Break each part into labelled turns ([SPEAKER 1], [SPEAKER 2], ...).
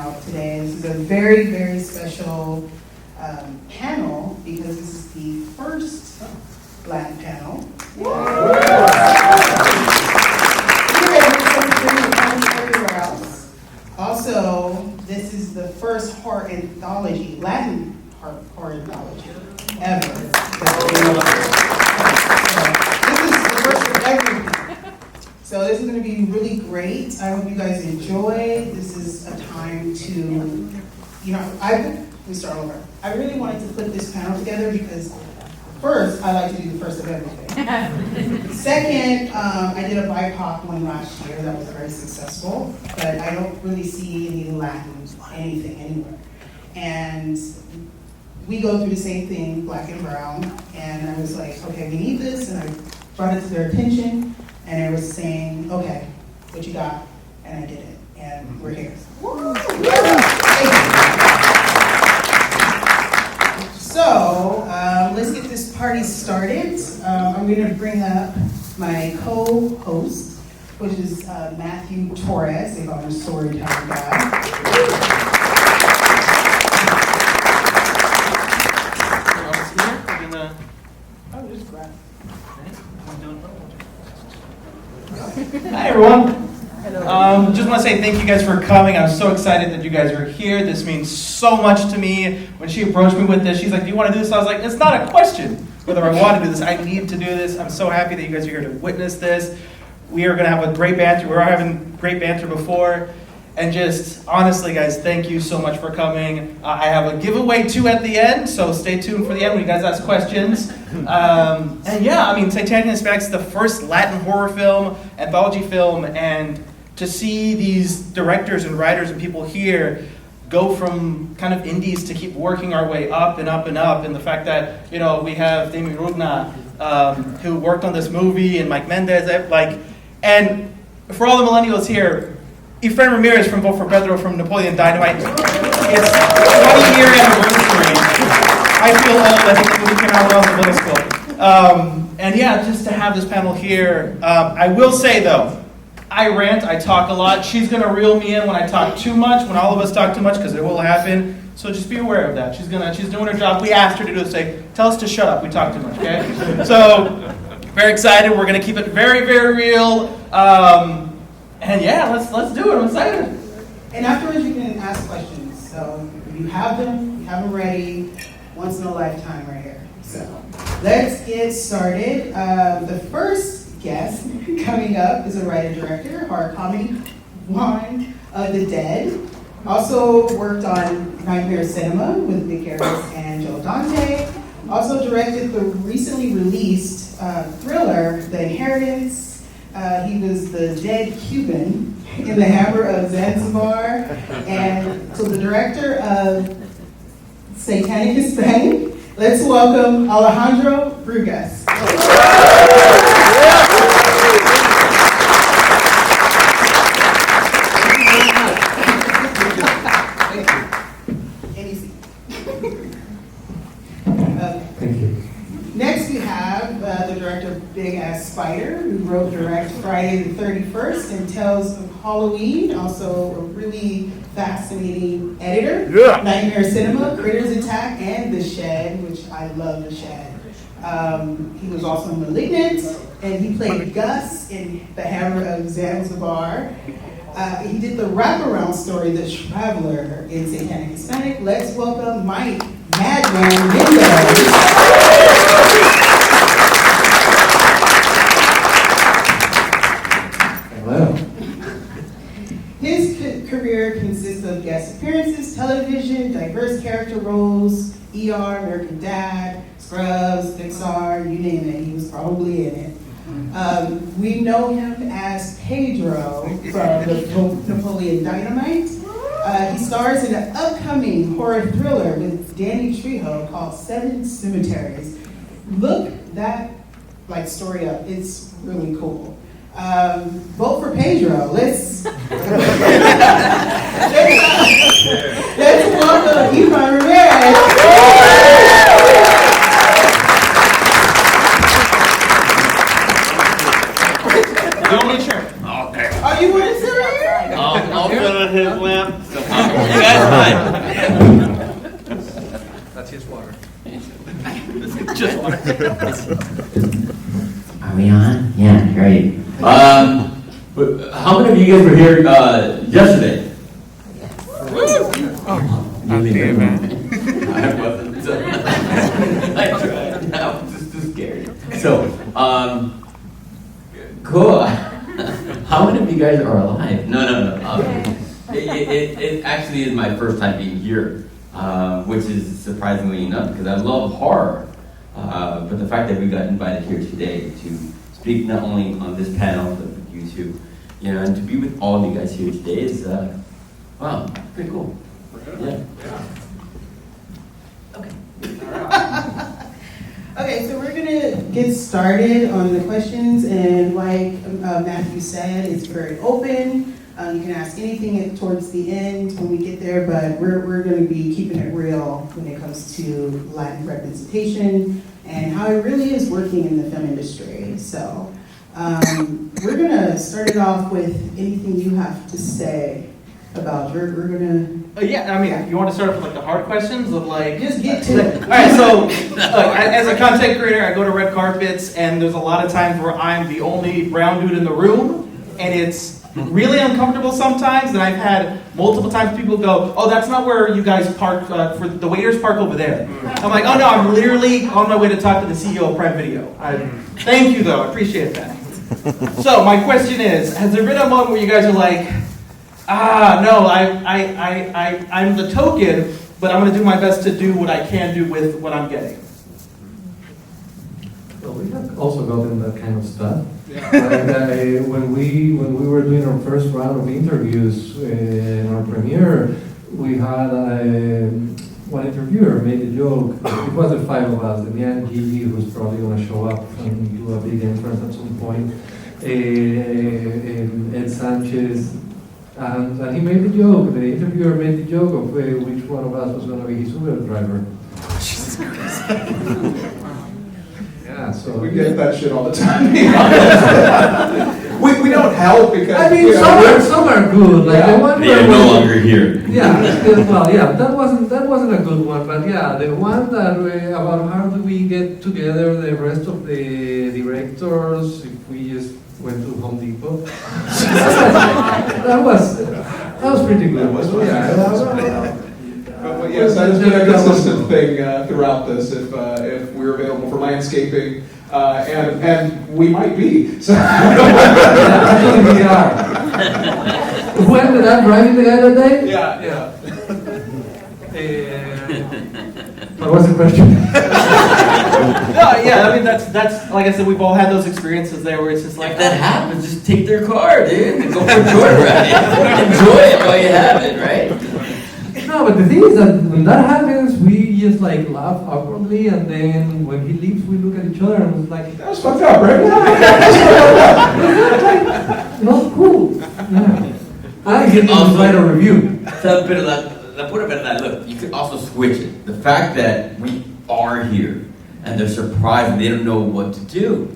[SPEAKER 1] out today. This is a very, very special panel because this is the first Latin panel. Everywhere else. Also, this is the first horror anthology, Latin horror anthology ever. This is the first of everything. So this is going to be really great. I hope you guys enjoy. This is a time to, let me start over. I really wanted to put this panel together because first, I like to do the first of everything. Second, I did a BIPOC one last year that was very successful, but I don't really see any Latin anything anywhere. And we go through the same thing, black and brown, and I was like, okay, we need this, and I brought it to their attention, and I was saying, okay, what you got? And I did it, and we're here. So, let's get this party started. I'm going to bring up my co-host, which is Matthew Torres, they call him storytelling guy.
[SPEAKER 2] Hi everyone. Just want to say thank you guys for coming. I'm so excited that you guys are here. This means so much to me. When she approached me with this, she's like, do you want to do this? I was like, it's not a question whether I want to do this. I need to do this. I'm so happy that you guys are here to witness this. We are going to have a great banter. We were having great banter before. And just honestly, guys, thank you so much for coming. I have a giveaway too at the end, so stay tuned for the end when you guys ask questions. And yeah, Satanic Hispanics is the first Latin horror film, anthology film, and to see these directors and writers and people here go from kind of indies to keep working our way up and up and up, and the fact that, we have Demi Rugna, who worked on this movie, and Mike Mendez, and for all the millennials here, Efren Ramirez from Vote for Pedro from Napoleon Dynamite. It's 20-year anniversary. I feel old. I think the movie came out when I was in middle school. And yeah, just to have this panel here. I will say though, I rant, I talk a lot. She's going to reel me in when I talk too much, when all of us talk too much, because it will happen. So just be aware of that. She's doing her job. We asked her to do this. Tell us to shut up. We talk too much, okay? So, very excited. We're going to keep it very, very real. And yeah, let's do it. I'm excited.
[SPEAKER 1] And afterwards, you can ask questions. So if you have them ready. Once in a lifetime right here. So let's get started. The first guest coming up is a writer-director, horror comedy, Wine of the Dead. Also worked on Nightmare Cinema with Guerrero and Joe Dante. Also directed the recently released thriller, The Inheritance. He was the dead Cuban in The Hammer of Zanzibar, and so the director of Satanic Hispanics. Let's welcome Alejandro Brugues. Any seat.
[SPEAKER 3] Thank you.
[SPEAKER 1] Next we have the director of Big Ass Spider, who wrote direct Friday the 31st and Tales of Halloween, also a really fascinating editor. Yeah. Nightmare Cinema, Critters Attack, and The Shed, which I love The Shed. He was also in Malignant, and he played Gus in The Hammer of Zanzibar. He did the wraparound story, The Traveler, in Satanic Hispanic. Let's welcome Mike Madman Mendez.
[SPEAKER 3] Hello.
[SPEAKER 1] His career consists of guest appearances, television, diverse character roles, ER, American Dad, Scrubs, Pixar, you name it, he was probably in it. We know him as Pedro from Napoleon Dynamite. He stars in an upcoming horror thriller with Danny Trejo called Seven Cemeteries. Look that story up, it's really cool. Vote for Pedro. Let's welcome Efren Ramirez.
[SPEAKER 2] The only chair.
[SPEAKER 1] Oh, you want to sit right here?
[SPEAKER 3] I'll put on his lap. So, you guys fine.
[SPEAKER 4] That's his water.
[SPEAKER 3] Just water.
[SPEAKER 5] Are we on? Yeah, great.
[SPEAKER 3] But how many of you guys were here yesterday?
[SPEAKER 4] Really, man.
[SPEAKER 3] I wasn't. So I tried. I was just too scared. So, cool. How many of you guys are alive? No. It actually is my first time being here, which is surprisingly enough because I love horror. But the fact that we got invited here today to speak not only on this panel but with you two, and to be with all of you guys here today is wow, pretty cool. Yeah.
[SPEAKER 1] Okay, so we're gonna get started on the questions, and like Matthew said, it's very open. You can ask anything towards the end when we get there, but we're going to be keeping it real when it comes to Latin representation and how it really is working in the film industry. So we're going to start it off with anything you have to say about. We're going to.
[SPEAKER 2] Yeah, I mean, you want to start off with like the hard questions of like.
[SPEAKER 1] Just get to it.
[SPEAKER 2] All right, so as a content creator, I go to red carpets, and there's a lot of times where I'm the only brown dude in the room, and it's really uncomfortable sometimes. And I've had multiple times people go, "Oh, that's not where you guys park for the waiters park over there." I'm like, "Oh no, I'm literally on my way to talk to the CEO of Prime Video." Thank you though, I appreciate that. So my question is, has there been a moment where you guys are like, no, I'm the token, but I'm going to do my best to do what I can do with what I'm getting?
[SPEAKER 6] Well, we have also gotten that kind of stuff. And when we were doing our first round of interviews in our premiere, we had one interviewer made a joke. It was the five of us, me and Gigi, who's probably going to show up and do a big entrance at some point, Ed Sanchez, and he made the joke. The interviewer made the joke of which one of us was going to be his Uber driver.
[SPEAKER 4] Jesus Christ.
[SPEAKER 6] Yeah, so
[SPEAKER 7] We get that shit all the time. we don't help because
[SPEAKER 6] I mean, some are good. Like the one
[SPEAKER 3] They are no longer here.
[SPEAKER 6] Yeah, well, yeah, that wasn't a good one, but yeah, the one that about how do we get together the rest of the directors if we just went to Home Depot. that was pretty good.
[SPEAKER 7] But yes, that has been a consistent thing throughout this. If we're available for landscaping, and we might be. So.
[SPEAKER 6] Actually, we are. When did I driving the other day?
[SPEAKER 7] Yeah.
[SPEAKER 6] What was the question?
[SPEAKER 2] No, yeah, I mean that's like I said, we've all had those experiences there where it's just like
[SPEAKER 3] If that happens, just take their car, dude, and go for a joyride. Enjoy it while you have it, right?
[SPEAKER 6] No, but the thing is that when that happens, we just like laugh awkwardly, and then when he leaves, we look at each other and it's like,
[SPEAKER 7] That was fucked up, right?
[SPEAKER 6] not cool. Yeah. I get to write a review.
[SPEAKER 3] So a bit of that, put a bit of that. Look, you could also switch it. The fact that we are here and they're surprised and they don't know what to do.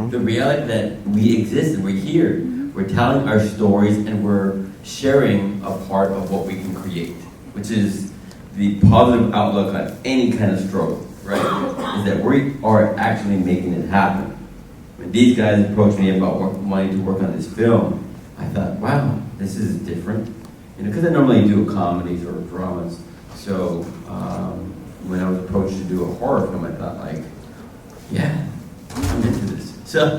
[SPEAKER 3] The reality that we exist and we're here. We're telling our stories and we're sharing a part of what we can create, which is the positive outlook on any kind of struggle, right? Is that we are actually making it happen. When these guys approached me about wanting to work on this film, I thought, wow, this is different. Because I normally do comedies or dramas. So when I was approached to do a horror film, I thought, like, yeah, I'm into this. So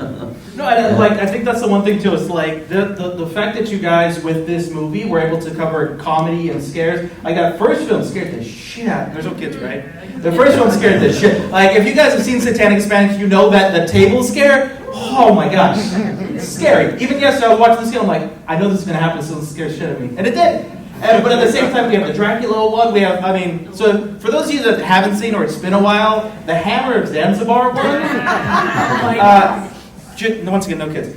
[SPEAKER 2] no, I think that's the one thing too. It's like the fact that you guys with this movie were able to cover comedy and scares. Like that first film scared the shit out. There's no kids, right? The first film scared the shit. Like if you guys have seen Satanic Hispanics, you know that the table scare. Oh my gosh, it's scary. Even yesterday, I was watching this film. I'm like, I know this is gonna happen, so it scares shit out of me, and it did. But at the same time, we have the Dracula one. We have, so for those of you that haven't seen or it's been a while, the Hammer of Zanzibar one. Once again, no kids.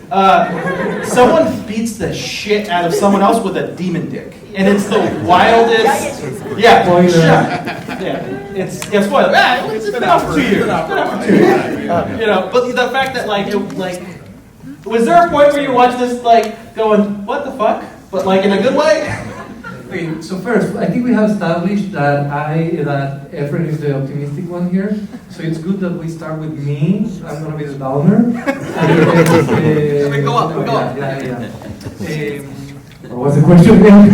[SPEAKER 2] Someone beats the shit out of someone else with a demon dick, and it's the wildest. It's spoiler. It's been out for 2 years. But the fact that was there a point where you watch this like going, what the fuck?
[SPEAKER 7] but like in a good way.
[SPEAKER 6] Okay, so first, I think we have established that Efren is the optimistic one here. So it's good that we start with me. I'm gonna be the downer.
[SPEAKER 7] We go up.
[SPEAKER 6] Yeah. What was the question again?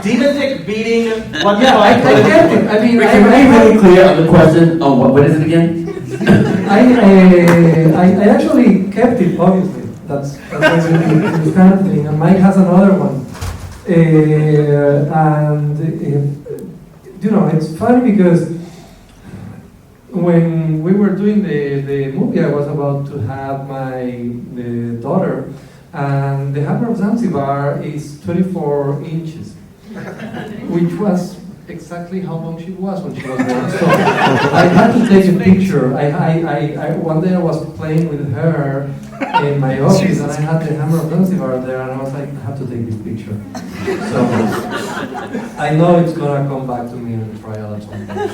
[SPEAKER 2] Demon Dick beating what?
[SPEAKER 6] Yeah, I kept it. I mean,
[SPEAKER 3] Can we be really clear on the question? Oh, what is it again?
[SPEAKER 6] I actually kept it. Obviously, that's the kind of thing. And Mike has another one. You know, it's funny because when we were doing the movie, I was about to have the daughter, and the Hammer of Zanzibar is 24 inches, which was exactly how long she was when she was born. So I had to take a picture. One day I was playing with her in my office, and I had the Hammer of Zanzibar there, and I was like, I have to take this picture. So I know it's gonna come back to me in the trial at some point.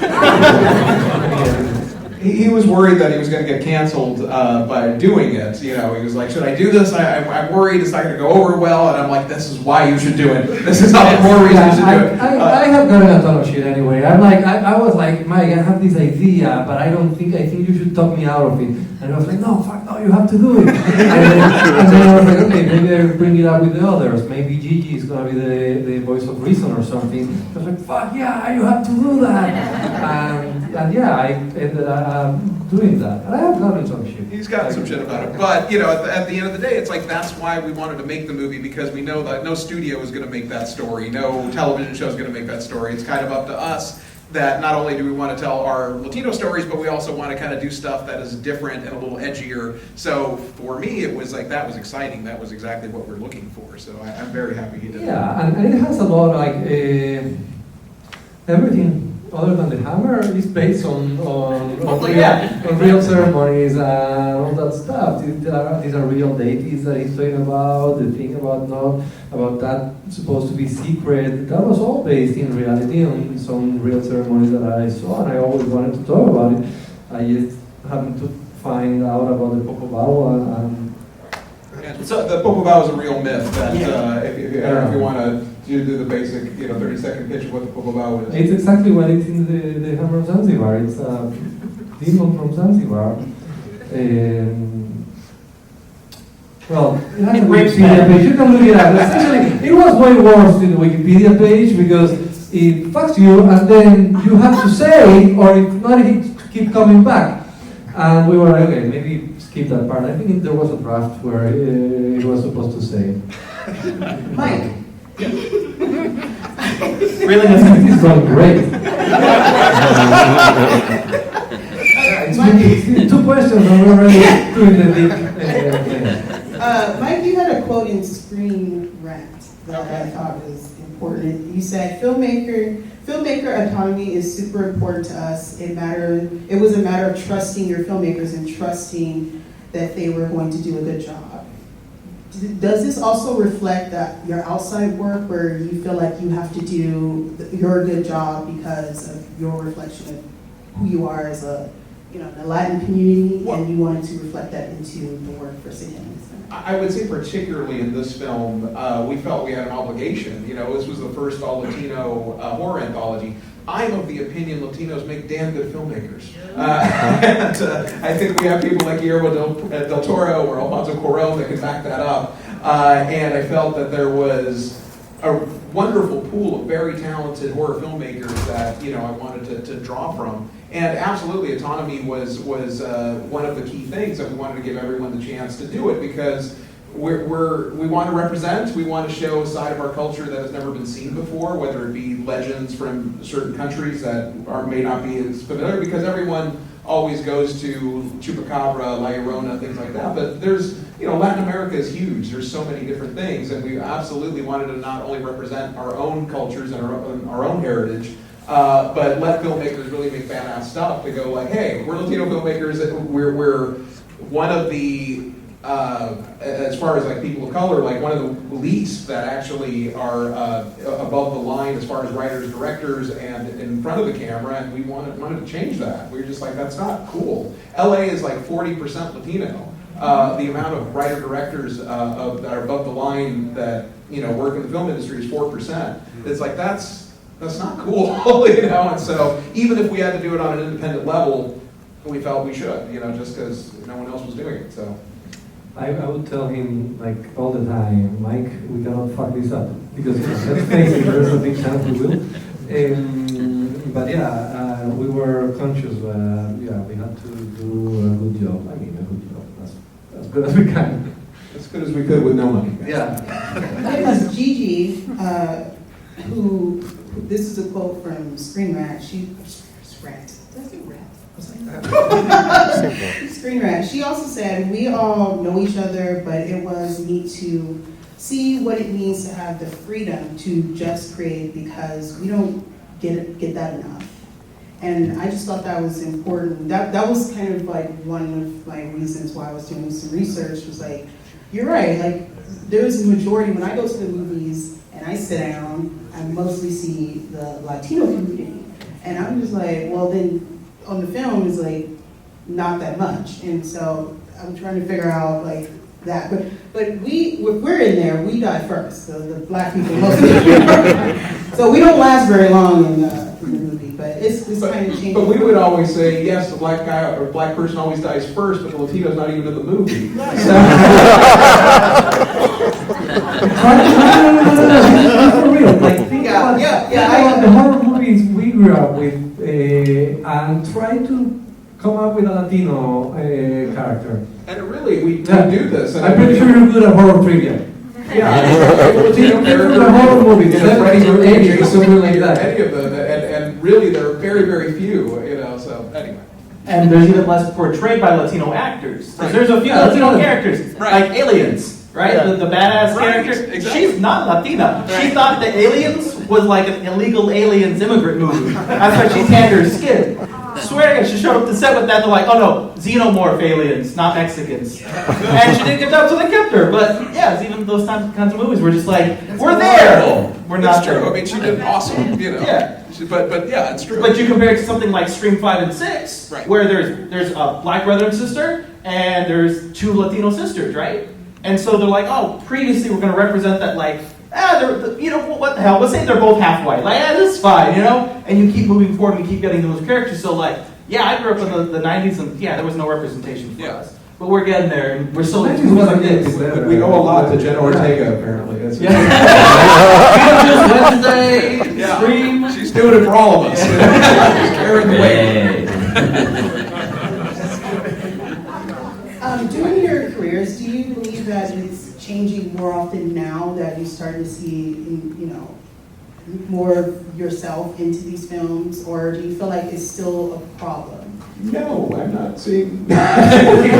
[SPEAKER 7] He was worried that he was going to get canceled by doing it. You know, he was like, should I do this? I'm worried it's not going to go over well. And I'm like, this is why you should do it. This is not more reason you should do it.
[SPEAKER 6] I have gotten a ton of shit anyway. I'm like, I was like, Mike, I have this idea, but I think you should talk me out of it. And I was like, no, fuck no, you have to do it. and then I was like, okay, maybe I bring it up with the others. Maybe Gigi is going to be the voice of reason or something. I was like, fuck yeah, you have to do that. And yeah, I ended up doing that. And I have gotten some shit.
[SPEAKER 7] He's gotten some shit about it. But, you know, at the end of the day, it's like that's why we wanted to make the movie, because we know that no studio is going to make that story. No television show is going to make that story. It's kind of up to us that not only do we want to tell our Latino stories, but we also want to kind of do stuff that is different and a little edgier. So for me, it was like, that was exciting. That was exactly what we're looking for. So I'm very happy he did that.
[SPEAKER 6] Yeah, and it has a lot, like, everything other than the hammer is based on real ceremonies and all that stuff. These are real deities that he's talking about. The thing about that supposed to be secret, that was all based in reality on some real ceremonies that I saw, and I always wanted to talk about it. I just happened to find out about the Popobao and
[SPEAKER 7] so the Popobao is a real myth. That if you want to do the basic, 30-second pitch of what the Popobao is.
[SPEAKER 6] It's exactly what it's in the Hammer of Zanzibar. It's a demon from Zanzibar. Well, it has a Wikipedia page. You can look it up. Essentially, it was way worse in the Wikipedia page because it fucks you, and then you have to say, or if not, it keep coming back. And we were like, okay, maybe skip that part. I think there was a draft where it was supposed to say.
[SPEAKER 1] Mike.
[SPEAKER 2] Really,
[SPEAKER 6] this is going great. It's 2 questions, and we're already doing the deep thing.
[SPEAKER 1] Mike, you had a quote in Screen Rant that I thought was important. You said, filmmaker autonomy is super important to us. It was a matter of trusting your filmmakers and trusting that they were going to do a good job. Does this also reflect that your outside work where you feel like you have to do your good job because of your reflection of who you are as a the Latin community, and you wanted to reflect that into the work for Satanic?
[SPEAKER 7] I would say particularly in this film, we felt we had an obligation. This was the first all-Latino horror anthology. I'm of the opinion Latinos make damn good filmmakers. And I think we have people like Guerrero del Toro or Alfonso Cuarón that can back that up. And I felt that there was a wonderful pool of very talented horror filmmakers that I wanted to draw from. And absolutely, autonomy was one of the key things that we wanted to give everyone the chance to do it, because we want to represent, we want to show a side of our culture that has never been seen before, whether it be legends from certain countries that may not be as familiar, because everyone always goes to Chupacabra, La Llorona, things like that. But there's, Latin America is huge. There's so many different things, and we absolutely wanted to not only represent our own cultures and our own heritage, but let filmmakers really make badass stuff to go like, hey, we're Latino filmmakers. We're one of the as far as like people of color, like one of the least that actually are above the line as far as writers, directors, and in front of the camera, and we wanted to change that. We were just like, that's not cool. LA is like 40% Latino. the amount of writer-directors that are above the line that, work in the film industry is 4%. It's like, that's not cool, and so even if we had to do it on an independent level, we felt we should, just because no one else was doing it, so.
[SPEAKER 6] I would tell him, like, all the time, Mike, we cannot fuck this up, because let's face it, there's a big chance we will. But yeah, we were conscious, we had to do a good job. I mean, a good job, as good as we can.
[SPEAKER 7] As good as we could with no money.
[SPEAKER 6] Yeah.
[SPEAKER 1] It was Gigi, who, this is a quote from Screen Rat, Screen Rat. She also said, we all know each other, but it was neat to see what it means to have the freedom to just create because we don't get that enough. And I just thought that was important. That was kind of like one of my reasons why I was doing some research was like, you're right, like there's a majority, when I go to the movies and I sit down, I mostly see the Latino community. And I'm just like, well then, on the film is like not that much, and so I'm trying to figure out like that. But if we're in there, we die first. So the black people mostly. So we don't last very long in the movie, but it's kind of changing.
[SPEAKER 7] But we would always say yes, the black guy or black person always dies first, but the Latino's not even in the movie.
[SPEAKER 6] No, for real. Like, think about the horror movies we grew up with, and try to come up with a Latino character.
[SPEAKER 7] And really, we do this. And
[SPEAKER 6] I'm pretty sure you're good at horror trivia.
[SPEAKER 7] Yeah, Latino characters,
[SPEAKER 6] the horror movies, 70s or 80s, something like that.
[SPEAKER 7] Any of them, and really, there are very, very few. So anyway.
[SPEAKER 2] And there's even less portrayed by Latino actors.
[SPEAKER 7] Right.
[SPEAKER 2] There's a few Latino characters, like aliens, right?
[SPEAKER 4] Yeah.
[SPEAKER 2] The badass character.
[SPEAKER 7] Exactly.
[SPEAKER 2] She's not Latina. She thought the Aliens was like an illegal aliens immigrant movie. That's why she tanned her skin. Swear to God, she showed up to set with that. They're like, oh no, xenomorph aliens, not Mexicans. And she didn't get up, so they kept her. But yeah, it's even those kinds of movies, we're just like, we're there. We're not
[SPEAKER 7] It's true.
[SPEAKER 2] there.
[SPEAKER 7] I mean, she did awesome.
[SPEAKER 2] Yeah.
[SPEAKER 7] But yeah, it's true.
[SPEAKER 2] But you compare it to something like Scream 5 and 6,
[SPEAKER 7] Right.
[SPEAKER 2] where there's a black brother and sister, and there's two Latino sisters, right? And so they're like, oh, previously we're going to represent that, like, what the hell? Let's say they're both half white. Like, this is fine, And you keep moving forward, and we keep getting those characters. So, like, yeah, I grew up in the 90s, and yeah, there was no representation for us. But we're getting there, and we're still into movies like this.
[SPEAKER 7] We owe a lot to Jenna Ortega, apparently. That's
[SPEAKER 2] Wednesday, Scream.
[SPEAKER 7] She's doing it for all of us. She's carrying the weight.
[SPEAKER 1] During your careers, do you believe that it's changing more often now that you start to see, more of yourself into these films, or do you feel like it's still a problem?
[SPEAKER 7] No, I'm not seeing.
[SPEAKER 6] It's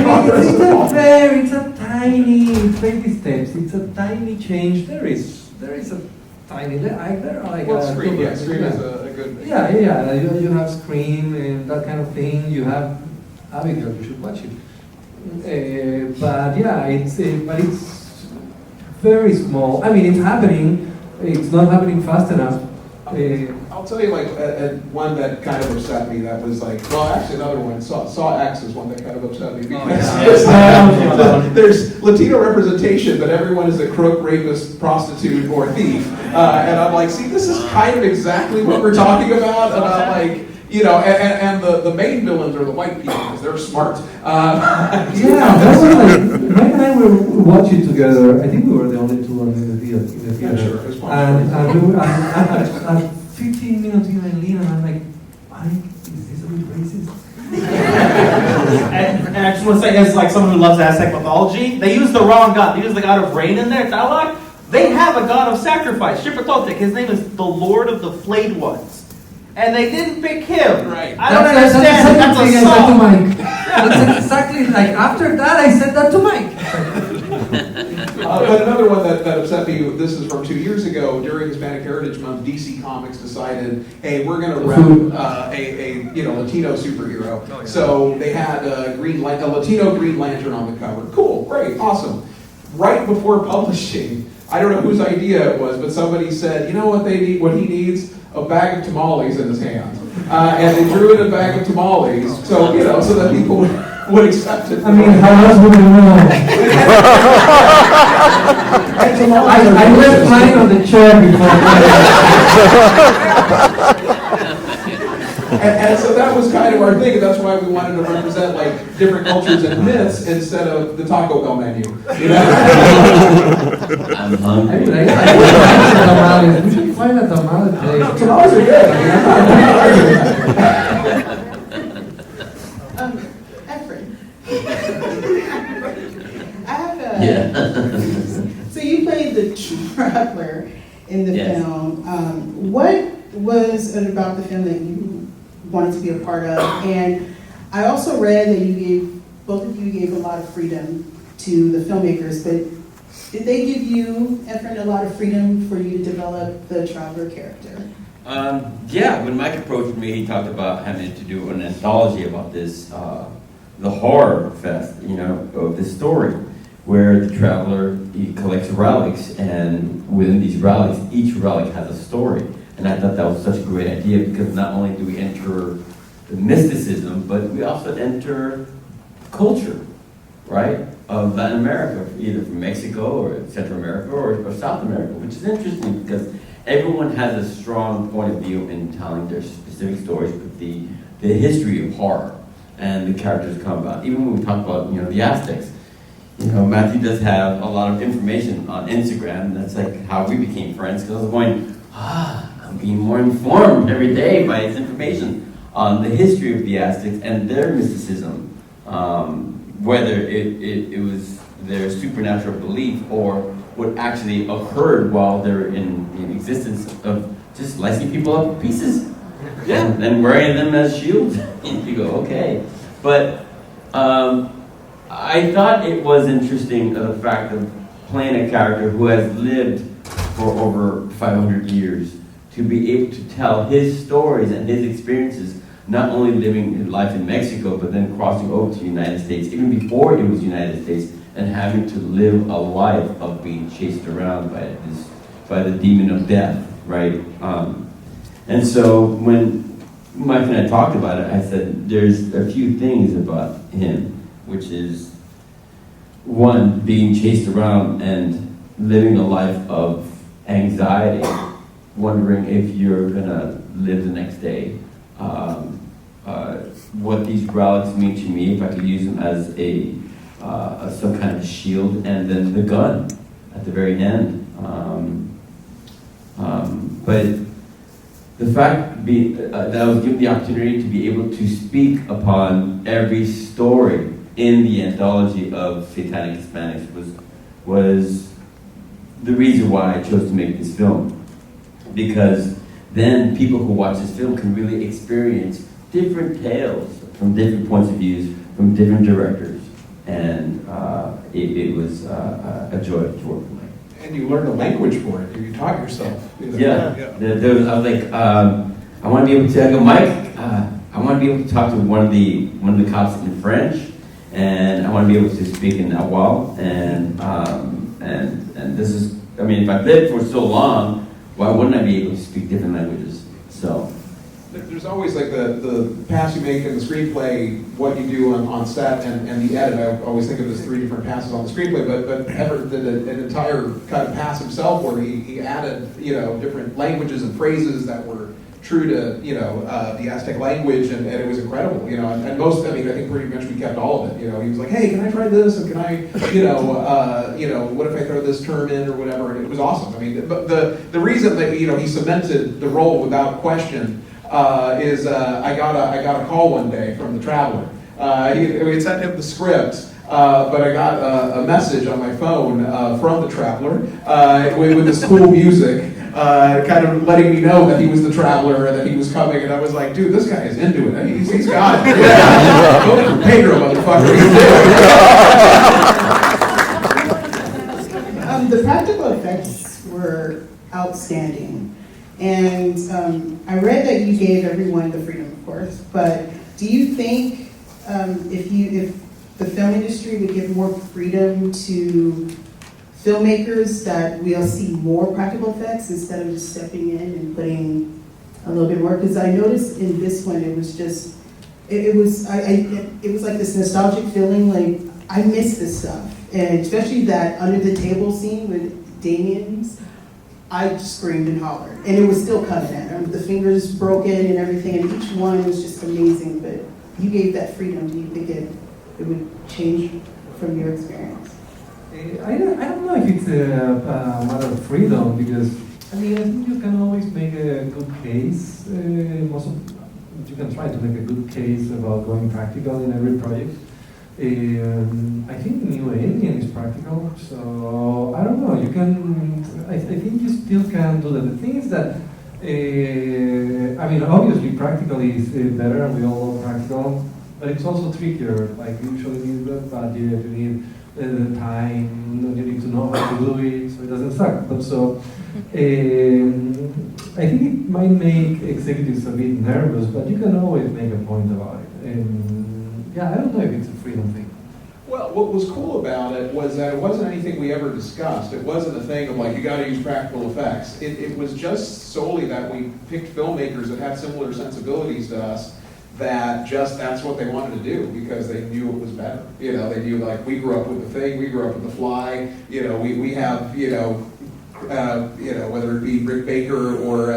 [SPEAKER 6] a tiny, baby steps. It's a tiny change. There is a tiny. There are like
[SPEAKER 7] Scream. Yeah, Scream is a good.
[SPEAKER 6] Yeah. You have Scream and that kind of thing. You have Abigail. You should watch it. But yeah, it's very small. I mean, it's happening. It's not happening fast enough.
[SPEAKER 7] I'll tell you, like, one that kind of upset me. That was like, well, actually, another one. Saw X is one that kind of upset me because there's Latino representation, but everyone is a crook, rapist, prostitute, or thief. And I'm like, see, this is kind of exactly what we're talking about. And I'm like. And the main villains are the white people because they're smart.
[SPEAKER 6] That was like, Mike and I were watching together. I think we were the only two in the theater.
[SPEAKER 7] Yeah, sure. It was fun.
[SPEAKER 6] And we were, at 15 minutes in, I lean and I'm like, Mike, is this a bit racist?
[SPEAKER 2] And I just want to say, as like someone who loves Aztec mythology, they use the wrong god. They use the god of rain in their dialogue. They have a god of sacrifice, Xicotencatl. His name is the Lord of the Flayed Ones. And they didn't pick him.
[SPEAKER 7] Right.
[SPEAKER 2] I don't understand. That's a song.
[SPEAKER 6] That's exactly like after that I said that to Mike.
[SPEAKER 7] But another one that upset me. This is from 2 years ago during Hispanic Heritage Month. DC Comics decided, hey, we're going to rep a Latino superhero. Oh, yeah. So they had a Latino Green Lantern on the cover. Cool, great, awesome. Right before publishing, I don't know whose idea it was, but somebody said, you know what they need? What he needs. A bag of tamales in his hand, and they drew in a bag of tamales, so that people would accept it.
[SPEAKER 6] I mean, how else would you know? I left mine on the chair before.
[SPEAKER 7] And so that was kind of our thing, and that's why we wanted to represent like different cultures and myths instead of the Taco Bell menu. You know?
[SPEAKER 3] I'm hungry.
[SPEAKER 6] I we should find a tamale today.
[SPEAKER 7] Tamales are good. I mean, I'm not
[SPEAKER 1] Efren. I have a.
[SPEAKER 3] Yeah.
[SPEAKER 1] So you played the traveler in the
[SPEAKER 3] Yes.
[SPEAKER 1] film. What was it about the film that you wanted to be a part of? And I also read that both of you gave a lot of freedom to the filmmakers, but did they give you, Efren, a lot of freedom for you to develop the traveler character?
[SPEAKER 3] Yeah, when Mike approached me, he talked about having to do an anthology about this, the horror fest, of this story, where the traveler, he collects relics, and within these relics, each relic has a story. And I thought that was such a great idea, because not only do we enter the mysticism, but we also enter culture, right, of Latin America, either from Mexico or Central America or South America, which is interesting because everyone has a strong point of view in telling their specific stories, but the history of horror and the characters come about. Even when we talk about, the Aztecs, Matthew does have a lot of information on Instagram, and that's like how we became friends, because I was going, I'm being more informed every day by his information on the history of the Aztecs and their mysticism, whether it was their supernatural belief or what actually occurred while they're in existence of just slicing people up to pieces, and wearing them as shields. And you go, okay. But I thought it was interesting, the fact of playing a character who has lived for over 500 years, to be able to tell his stories and his experiences, not only living life in Mexico, but then crossing over to the United States, even before it was United States, and having to live a life of being chased around by the demon of death, right? And so when Mike and I talked about it, I said, there's a few things about him, which is, one, being chased around and living a life of anxiety, wondering if you're gonna live the next day. What these relics mean to me, if I could use them as some kind of shield, and then the gun at the very end. But the fact that I was given the opportunity to be able to speak upon every story in the anthology of Satanic Hispanics was the reason why I chose to make this film. Because then people who watch this film can really experience different tales from different points of views, from different directors. And it was a joy to work with Mike.
[SPEAKER 7] And you learned a language for it. You taught yourself.
[SPEAKER 3] Yeah. There was, I was like, I want to be able to, I go, Mike, I want to be able to talk to one of the cops in French, and I want to be able to speak in Nahuatl, and this is, I mean, if I've lived for so long, why wouldn't I be able to speak different languages? So.
[SPEAKER 7] There's always like the pass you make in the screenplay, what you do on set, and the edit. I always think of as 3 different passes on the screenplay, but Everett did an entire kind of pass himself where he added, different languages and phrases that were true to, the Aztec language, and it was incredible, and most, I think pretty much we kept all of it, he was like, hey, can I try this, and can I, what if I throw this term in, or whatever, and it was awesome. But the reason that, he cemented the role without question is I got a call one day from the traveler. We had sent him the script, but I got a message on my phone from the traveler with this cool music, kind of letting me know that he was the traveler and that he was coming. And I was like, dude, this guy is into it. He's got it. Yeah. Vote for Pedro, motherfucker.
[SPEAKER 1] The practical effects were outstanding. And I read that you gave everyone the freedom, of course, but do you think if the film industry would give more freedom to filmmakers, that we'll see more practical effects instead of just stepping in and putting a little bit more? Because I noticed in this one it was just it was it was like this nostalgic feeling. Like I miss this stuff, and especially that under the table scene with Damien's. I just screamed and hollered, and it was still coming at him. The fingers broken and everything, and each one was just amazing. But you gave that freedom. Do you think it would change from your experience?
[SPEAKER 6] I don't know if it's a matter of freedom, because I mean, I think you can always make a good case. You can try to make a good case about going practical in every project. I think New Alien is practical, so I don't know. You can. I think you still can do that. The thing is that I mean, obviously, practical is better, and we all love practical. But it's also trickier. Like you usually need the budget, you need the time, you need to know how to do it, so it doesn't suck. But so I think it might make executives a bit nervous, but you can always make a point about it. Yeah, I don't know if it's a freedom thing.
[SPEAKER 7] Well, what was cool about it was that it wasn't anything we ever discussed. It wasn't a thing of like, you got to use practical effects. It was just solely that we picked filmmakers that had similar sensibilities to us, that just that's what they wanted to do because they knew it was better. You know, they knew, like, we grew up with The Thing, we grew up with The Fly. You know, we have, whether it be Rick Baker or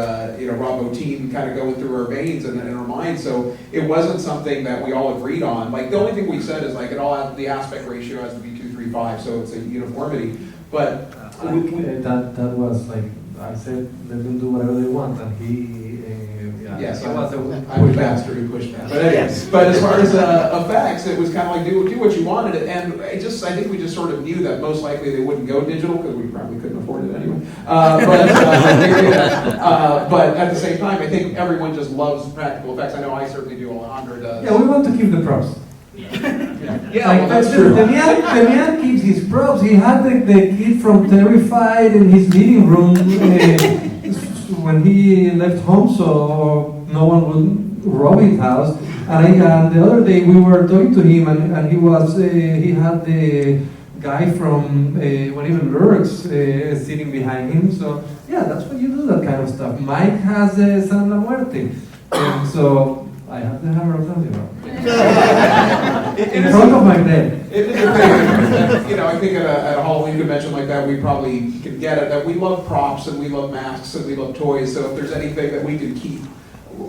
[SPEAKER 7] Rob Bottin kind of going through our veins and in our minds. So it wasn't something that we all agreed on. Like, the only thing we said is like the aspect ratio has to be 2:3:5, so it's a uniformity. But
[SPEAKER 6] that was like I said, let them do whatever they want, and he.
[SPEAKER 7] Yes,
[SPEAKER 6] he was
[SPEAKER 7] I was bastard who pushed that. But anyways, but as far as effects, it was kind of like do what you wanted, and I think we just sort of knew that most likely they wouldn't go digital because we probably couldn't afford it anyway. But at the same time, I think everyone just loves practical effects. I know I certainly do. Alejandro does.
[SPEAKER 6] Yeah, we want to keep the props.
[SPEAKER 7] Yeah,
[SPEAKER 6] like,
[SPEAKER 7] well, that's true.
[SPEAKER 6] The man keeps his props. He had the kid from Terrified in his living room when he left home, so no one would rob his house. And the other day we were talking to him, and he had the guy from When Evil Lurks sitting behind him. So yeah, that's when you do that kind of stuff. Mike has San La Muerte, and so I have the Hammer of Zanzibar. In front of my bed.
[SPEAKER 7] It is a thing. I think at a Halloween convention like that, we probably can get it, that we love props and we love masks and we love toys, so if there's anything that we can keep,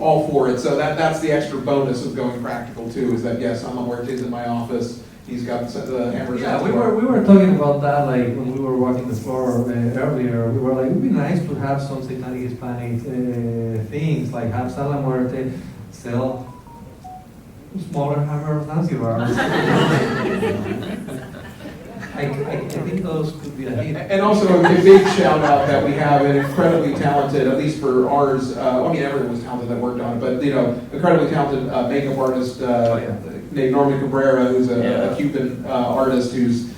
[SPEAKER 7] all for it. So that's the extra bonus of going practical too, is that yes, San La Muerte's in my office, he's got the hammers.
[SPEAKER 6] Yeah, we were talking about that, like when we were walking the floor earlier. We were like, it would be nice to have some Satanic Hispanic things, like have San La Muerte sell smaller Hammer of Zanzibar. I think those could be a hit.
[SPEAKER 7] And also a big shout out that we have an incredibly talented, at least for ours, everyone was talented that worked on it, but incredibly talented makeup artist named Norman Cabrera, who's a Cuban artist who's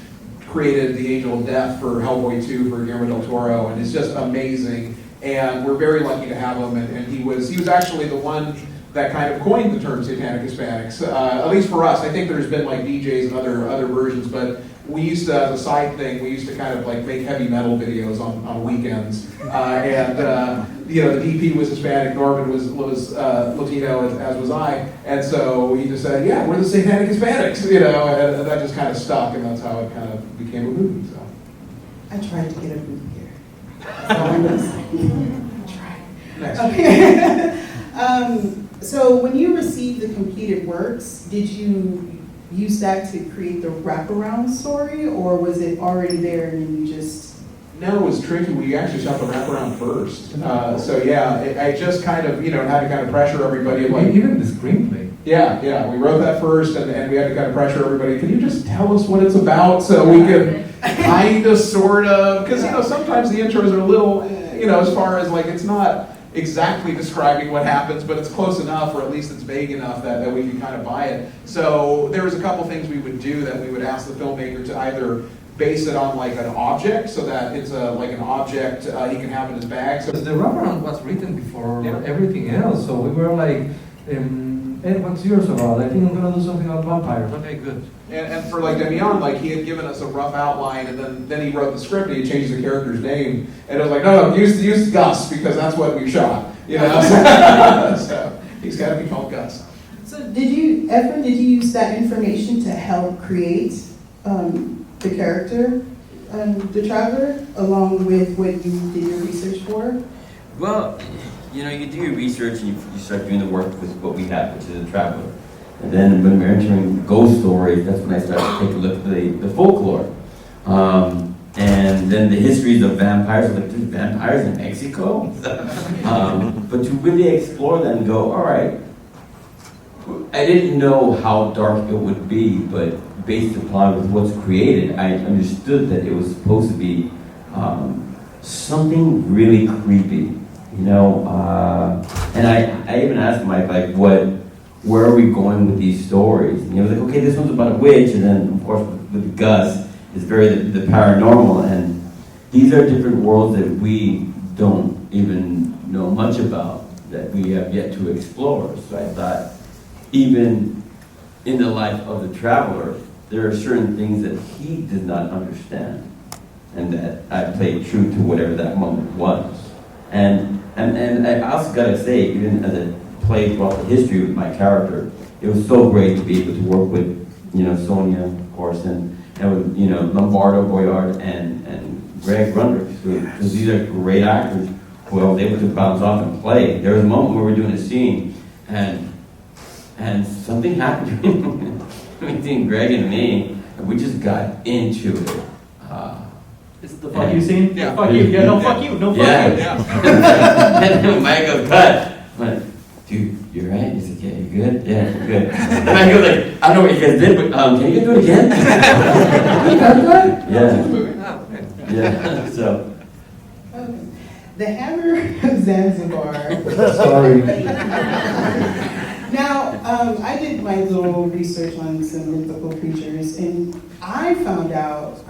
[SPEAKER 7] created the Angel of Death for Hellboy 2 for Guillermo del Toro, and it's just amazing. And we're very lucky to have him, and he was actually the one that kind of coined the term Satanic Hispanics, at least for us. I think there's been like DJs and other versions, but we used to, as a side thing, we used to kind of like make heavy metal videos on weekends. The DP was Hispanic, Norman was Latino, as was I, and so he just said, yeah, we're the Satanic Hispanics, and that just kind of stuck, and that's how it kind of became a movie. So
[SPEAKER 1] I tried to get a booth here. That's all I'm gonna say. I tried.
[SPEAKER 7] next.
[SPEAKER 1] Okay. So when you received the completed works, did you use that to create the wraparound story, or was it already there and then you just...
[SPEAKER 7] No, it was tricky. We actually shot the wraparound first. So yeah, I just kind of, had to kind of pressure everybody. Like,
[SPEAKER 6] even the screenplay.
[SPEAKER 7] Yeah, we wrote that first, and we had to kind of pressure everybody. Can you just tell us what it's about so we can kind of, sort of, because, sometimes the intros are a little, as far as like, it's not exactly describing what happens, but it's close enough, or at least it's vague enough that we can kind of buy it. So there was a couple things we would do that we would ask the filmmaker to either base it on like an object, so that it's like an object he can have in his bag. So
[SPEAKER 6] the wraparound was written before everything else, so we were like, Ed, what's yours about? I think I'm going to do something about vampires. Okay, good.
[SPEAKER 7] And for like Damian, like he had given us a rough outline, and then he wrote the script and he changed the character's name, and it was like, no, use Gus because that's what we shot, So he's got to be called Gus.
[SPEAKER 1] So Efren, did you use that information to help create the character, the Traveler, along with what you did your research for?
[SPEAKER 3] Well, you know, you do your research and you start doing the work with what we have, which is a Traveler. And then when we're entering ghost stories, that's when I started to take a look at the folklore. And then the histories of vampires, like there's vampires in Mexico. But to really explore them and go, all right, I didn't know how dark it would be, but based upon with what's created, I understood that it was supposed to be something really creepy, you know. And I even asked Mike, like, where are we going with these stories? And he was like, okay, this one's about a witch, and then of course with Gus, it's very the paranormal, and these are different worlds that we don't even know much about, that we have yet to explore. So I thought, even in the life of the Traveler, there are certain things that he did not understand, and that I played true to whatever that moment was. And I also gotta say, even as I played throughout the history with my character, it was so great to be able to work with, you know, Sonia, of course, and with, you know, Lombardo, Boyard, and Greg Rundrich, because these are great actors who I was able to bounce off and play. There was a moment where we were doing a scene, and something happened between Greg and me, and we just got into it.
[SPEAKER 2] Is it the fuck you scene?
[SPEAKER 7] Yeah.
[SPEAKER 2] Fuck you. Yeah, no, fuck you. No, fuck you.
[SPEAKER 3] Yeah. And then Mike goes, cut. I went, dude, you're right. He's like, yeah, you good? Yeah, you're good. And I go like, I don't know what you guys did, but can you guys do it again? Yeah. Yeah. So.
[SPEAKER 1] Okay. The Hammer of Zanzibar.
[SPEAKER 6] Sorry.
[SPEAKER 1] Now, I did my little research on some mythical creatures, and I found out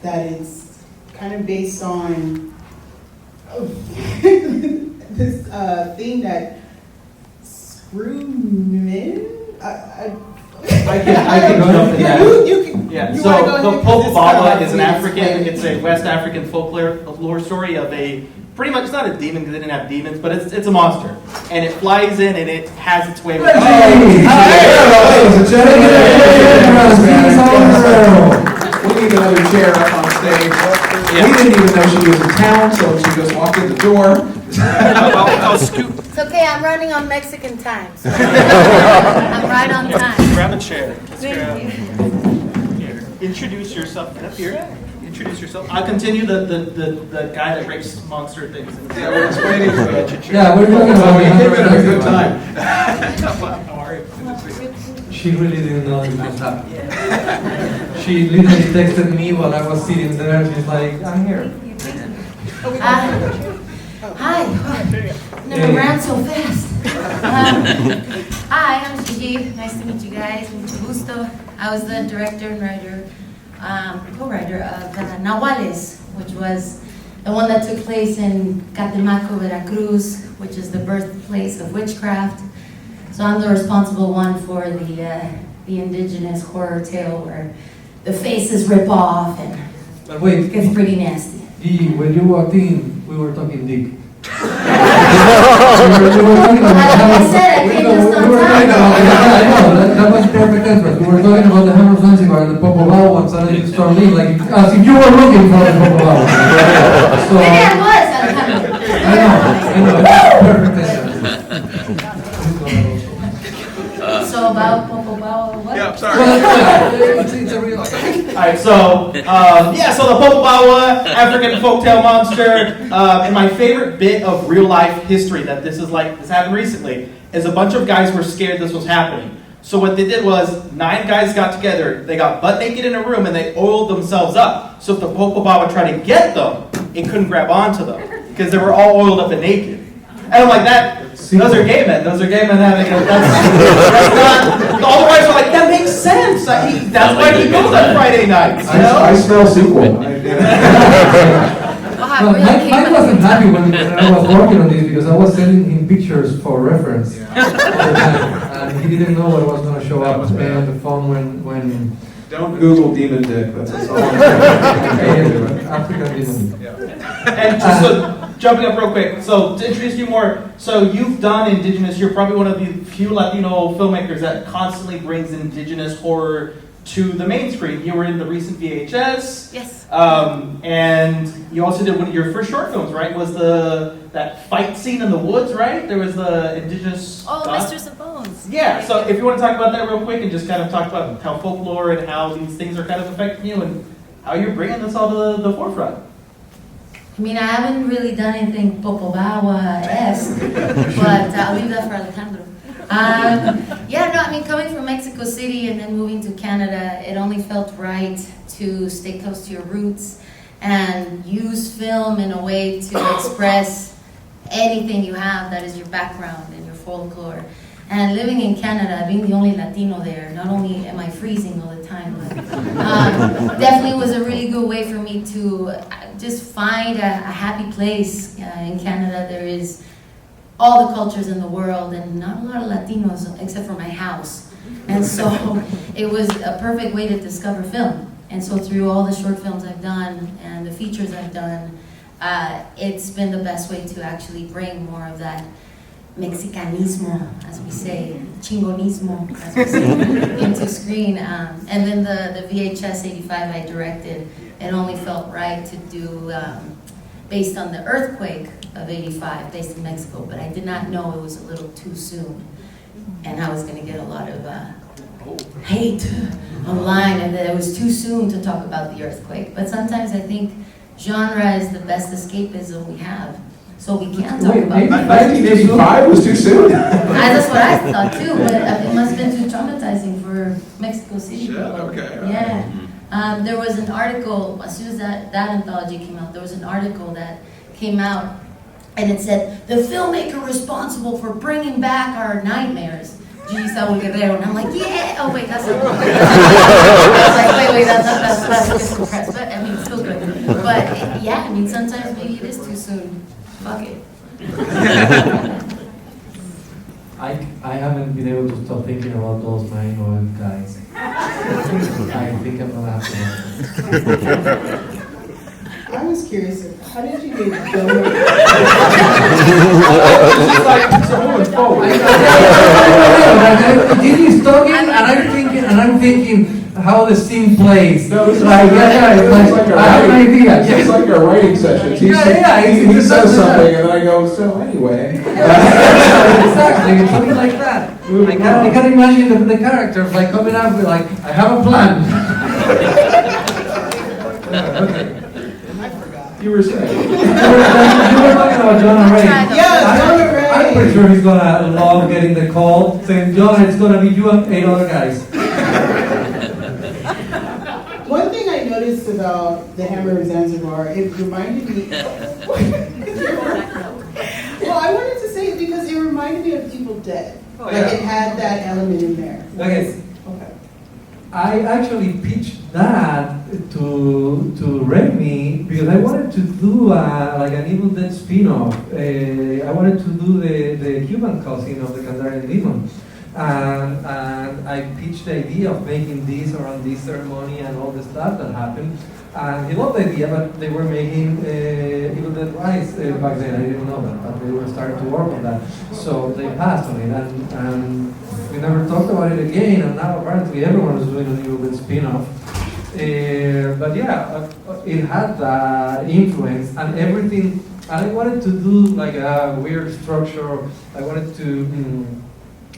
[SPEAKER 1] that it's kind of based on this thing that Screwman.
[SPEAKER 2] I can jump in that.
[SPEAKER 1] You can.
[SPEAKER 2] Yeah,
[SPEAKER 1] You
[SPEAKER 2] so
[SPEAKER 1] wanna go ahead
[SPEAKER 2] the
[SPEAKER 1] because it's
[SPEAKER 2] Popobala
[SPEAKER 1] kind of
[SPEAKER 2] is an
[SPEAKER 1] like
[SPEAKER 2] African,
[SPEAKER 1] explain.
[SPEAKER 2] it's a West African folklore story of a, pretty much, it's not a demon because they didn't have demons, but it's a monster. And it flies in and it has its way with
[SPEAKER 7] We need another chair up on stage. We didn't even know she was in town, so she just walked in the door.
[SPEAKER 2] I'll scoot.
[SPEAKER 8] It's okay, I'm running on Mexican time, so I'm right on time.
[SPEAKER 2] Grab a chair.
[SPEAKER 8] Thank you.
[SPEAKER 2] Here. Introduce yourself. Get up here. Introduce yourself. I'll continue the guy that rapes monster things.
[SPEAKER 7] Yeah, we're explaining to her.
[SPEAKER 6] Yeah, we're talking
[SPEAKER 7] So
[SPEAKER 6] about
[SPEAKER 7] you came in at a good
[SPEAKER 6] time.
[SPEAKER 7] time.
[SPEAKER 2] How are you?
[SPEAKER 6] She really didn't know this was happening. She literally texted me while I was sitting there. She's like, I'm here.
[SPEAKER 8] Hi. Never ran so fast. Hi, I'm Gigi. Nice to meet you guys. Mucho gusto. I was the director and writer, co-writer of Nahuales, which was the one that took place in Catemaco, Veracruz, which is the birthplace of witchcraft. So I'm the responsible one for the indigenous horror tale where the faces rip off and
[SPEAKER 6] But wait,
[SPEAKER 8] it gets pretty nasty.
[SPEAKER 6] Gigi, when you walked in, we were talking dick.
[SPEAKER 8] Like I said, I came just on time.
[SPEAKER 6] That was perfect answer. We were talking about the Hammer of Zanzibar and the Popobala ones, and then you started me like as if you were looking for the Popobala. So
[SPEAKER 8] Maybe I was. I don't know.
[SPEAKER 6] I know. Perfect answer.
[SPEAKER 8] So about Popobala, what?
[SPEAKER 7] Yeah, sorry.
[SPEAKER 6] It's a real.
[SPEAKER 2] Alright, so, so the Popobala, African folktale monster, and my favorite bit of real life history that this happened recently, is a bunch of guys were scared this was happening. So what they did was, 9 guys got together, they got butt naked in a room, and they oiled themselves up. So if the Popobala tried to get them, it couldn't grab onto them, because they were all oiled up and naked. And I'm like, those are gay men. Those are gay men having that's not. All the wives are like, that makes sense. That's why he goes on Friday nights. You know?
[SPEAKER 7] I smell sequel.
[SPEAKER 6] Well, Mike wasn't happy when I was working on this because I was sending him pictures for reference all the time, and he didn't know what was going to show up on the phone when.
[SPEAKER 7] Don't Google demon dick. That's all.
[SPEAKER 6] African demon.
[SPEAKER 2] And jumping up real quick. So to introduce you more, so you've done indigenous. You're probably one of the few Latino filmmakers that constantly brings indigenous horror to the main screen. You were in the recent VHS.
[SPEAKER 8] Yes.
[SPEAKER 2] And you also did one of your first short films, right? Was that fight scene in the woods, right? There was the indigenous.
[SPEAKER 8] Oh, Mistress of Bones.
[SPEAKER 2] Yeah. So if you want to talk about that real quick and just kind of talk about how folklore and how these things are kind of affecting you and how you're bringing this all to the forefront.
[SPEAKER 8] I mean, I haven't really done anything Popobawa-esque, but I'll leave that for Alejandro. I mean, coming from Mexico City and then moving to Canada, it only felt right to stay close to your roots and use film in a way to express anything you have that is your background and your folklore. And living in Canada, being the only Latino there, not only am I freezing all the time, but definitely was a really good way for me to just find a happy place in Canada. There is all the cultures in the world and not a lot of Latinos except for my house. And so it was a perfect way to discover film. And so through all the short films I've done and the features I've done, it's been the best way to actually bring more of that Mexicanismo, as we say, chingonismo, as we say, into screen. And then the VHS 85 I directed, it only felt right to do based on the earthquake of 85, based in Mexico, but I did not know it was a little too soon. And I was going to get a lot of hate online, and that it was too soon to talk about the earthquake. But sometimes I think genre is the best escapism we have. So we can talk about it.
[SPEAKER 7] 1985 was too soon?
[SPEAKER 8] That's what I thought too, but it must have been too traumatizing for Mexico City.
[SPEAKER 7] Shit, okay.
[SPEAKER 8] Yeah. There was an article, as soon as that anthology came out, there was an article that came out and it said, the filmmaker responsible for bringing back our nightmares, Gigi, Saul, Guerrero. And I'm like, yeah, oh wait, that's not I was like, wait, that's just compressed, but I mean, it's still good. But yeah, I mean, sometimes maybe it is too soon. Fuck it.
[SPEAKER 6] I haven't been able to stop thinking about those 9 old guys. I think I'm gonna have to.
[SPEAKER 1] I was curious, how did you get going?
[SPEAKER 6] Gigi's talking, and I'm thinking how the scene plays.
[SPEAKER 7] No, it's
[SPEAKER 6] like,
[SPEAKER 7] I have an
[SPEAKER 6] idea.
[SPEAKER 7] It's like our writing sessions. He says something, and I go, so anyway.
[SPEAKER 6] Exactly, it's something like that. I can imagine the characters like coming up with like, I have a plan. Okay.
[SPEAKER 7] You were saying.
[SPEAKER 6] You were talking about John Ray.
[SPEAKER 1] Yeah, John Ray.
[SPEAKER 6] I'm pretty sure he's gonna love getting the call saying, John, it's gonna be you and 8 other guys.
[SPEAKER 1] One thing I noticed about the Hammer of Zanzibar, it reminded me. Well, I wanted to say it because it reminded me of Evil Dead.
[SPEAKER 6] Oh,
[SPEAKER 1] like
[SPEAKER 6] yeah.
[SPEAKER 1] it had that element in there.
[SPEAKER 6] Okay.
[SPEAKER 1] Okay.
[SPEAKER 6] I actually pitched that to Remy because I wanted to do like an Evil Dead spin-off. I wanted to do the Cuban cousin of the Kandarian demon. And I pitched the idea of making this around this ceremony and all the stuff that happened. And he loved the idea, but they were making Evil Dead Rise back then. I didn't know that, but they were starting to work on that. So they passed on it, and we never talked about it again. And now apparently everyone is doing an Evil Dead spin-off. But yeah, it had that influence and everything. And I wanted to do like a weird structure. I wanted to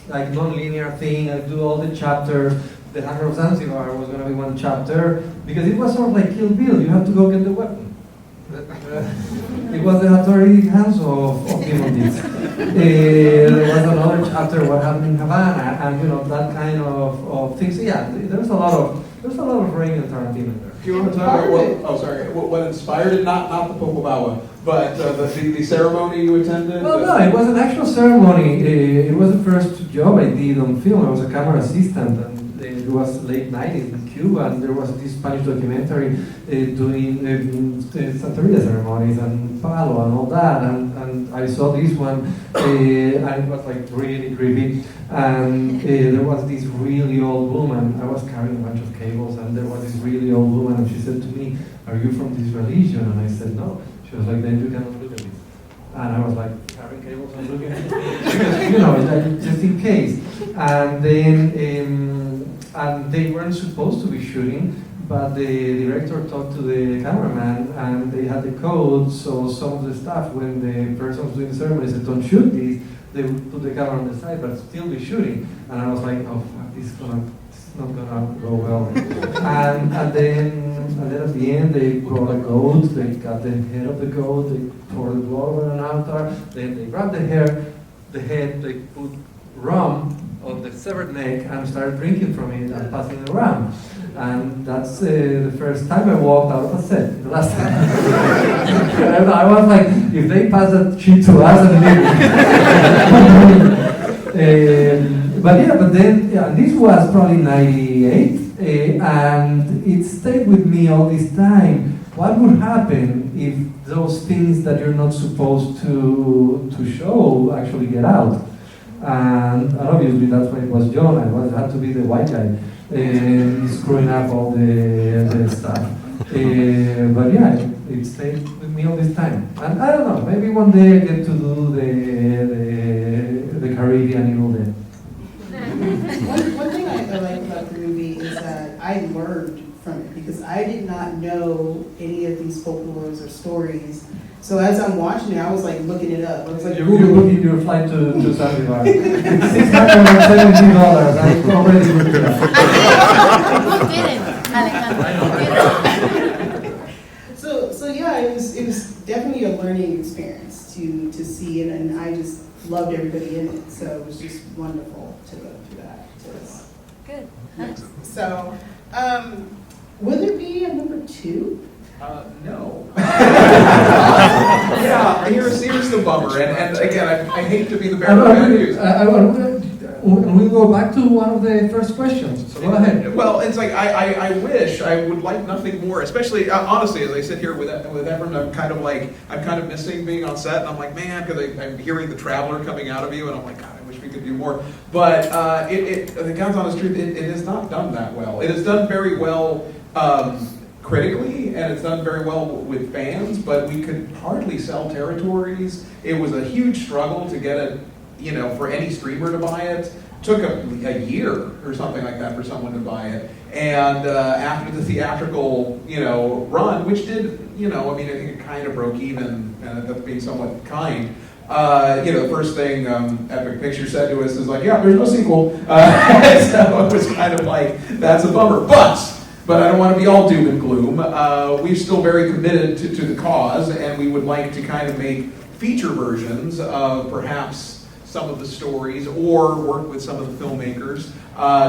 [SPEAKER 6] like non-linear thing. I do all the chapters. The Hammer of Zanzibar was going to be one chapter because it was sort of like Kill Bill. You have to go get the weapon. It was the Hattori hands of demon deeds. There was another chapter, what happened in Havana, and you know that kind of things. So yeah, there's a lot of Rain and Tarantino there.
[SPEAKER 7] Do you want to talk about what inspired it? Not the Popobawa, but the ceremony you attended?
[SPEAKER 6] Well, no, it was an actual ceremony. It was the first job I did on film. I was a camera assistant, and it was late 90s in Cuba, and there was this Spanish documentary doing Santeria ceremonies and palo and all that, and I saw this one, and it was like really creepy, and there was this really old woman. I was carrying a bunch of cables, and there was this really old woman, and she said to me, "Are you from this religion?" And I said, "No." She was like, "Then you cannot look at this." And I was like, carrying cables and looking, because, you know, just in case. And then, and they weren't supposed to be shooting, but the director talked to the cameraman, and they had the code, so some of the staff, when the person was doing the ceremony said, don't shoot this, they would put the camera on the side, but still be shooting. And I was like, oh, fuck, it's not gonna go well. and then at the end, they brought a goat, they got the head of the goat, they poured the blood over an altar, then they grabbed the head, they put rum on the severed neck and started drinking from it and passing it around. And that's the first time I walked out of a set, the last time. I was like, if they pass that shit to us, and but then, this was probably 98, and it stayed with me all this time. What would happen if those things that you're not supposed to show actually get out? And obviously that's why it was John. I had to be the white guy screwing up all the stuff. But yeah, it stayed with me all this time. And I don't know, maybe one day I get to do the Caribbean Evil Dead.
[SPEAKER 1] One thing I like about the movie is that I learned from it, because I did not know any of these folklores or stories. So as I'm watching it, I was like looking it up. I was like,
[SPEAKER 6] you're booking your flight to Zanzibar. $670. I already looked it up.
[SPEAKER 8] Who didn't, Alejandro?
[SPEAKER 1] So yeah, it was definitely a learning experience to see it, and I just loved everybody in it. So it was just wonderful to go through that.
[SPEAKER 8] Good.
[SPEAKER 1] So, will there be a number 2?
[SPEAKER 7] No. Yeah, here's the bummer, and again, I hate to be the bearer of bad news.
[SPEAKER 6] We'll go back to one of the first questions, so go ahead.
[SPEAKER 7] Well, it's like, I wish, I would like nothing more, especially, honestly, as I sit here with Efren, I'm kind of missing being on set, and I'm like, man, because I'm hearing the traveler coming out of you, and I'm like, God, I wish we could do more. But the God's honest truth, it has not done that well. It has done very well critically, and it's done very well with fans, but we could hardly sell territories. It was a huge struggle to get it, for any streamer to buy it. Took a year or something like that for someone to buy it. And after the theatrical, run, which did, I think it kind of broke even, and that's being somewhat kind. The first thing Epic Pictures said to us is like, yeah, there's no sequel. So it was kind of like, that's a bummer. But I don't want to be all doom and gloom. We're still very committed to the cause, and we would like to kind of make feature versions of perhaps some of the stories, or work with some of the filmmakers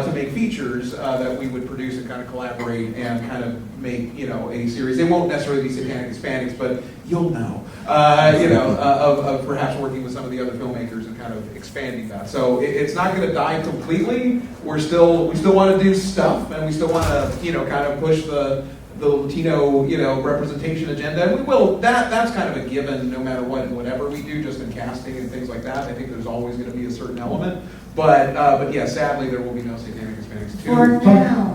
[SPEAKER 7] to make features that we would produce and kind of collaborate and kind of make, a series. They won't necessarily be Satanic Hispanics, but you'll know, of perhaps working with some of the other filmmakers and kind of expanding that. So it's not going to die completely. We still want to do stuff, and we still want to, kind of push the Latino, representation agenda, and we will. That's kind of a given, no matter what, whatever we do, just in casting and things like that. I think there's always going to be a certain element, but yeah, sadly, there will be no Satanic Hispanics too.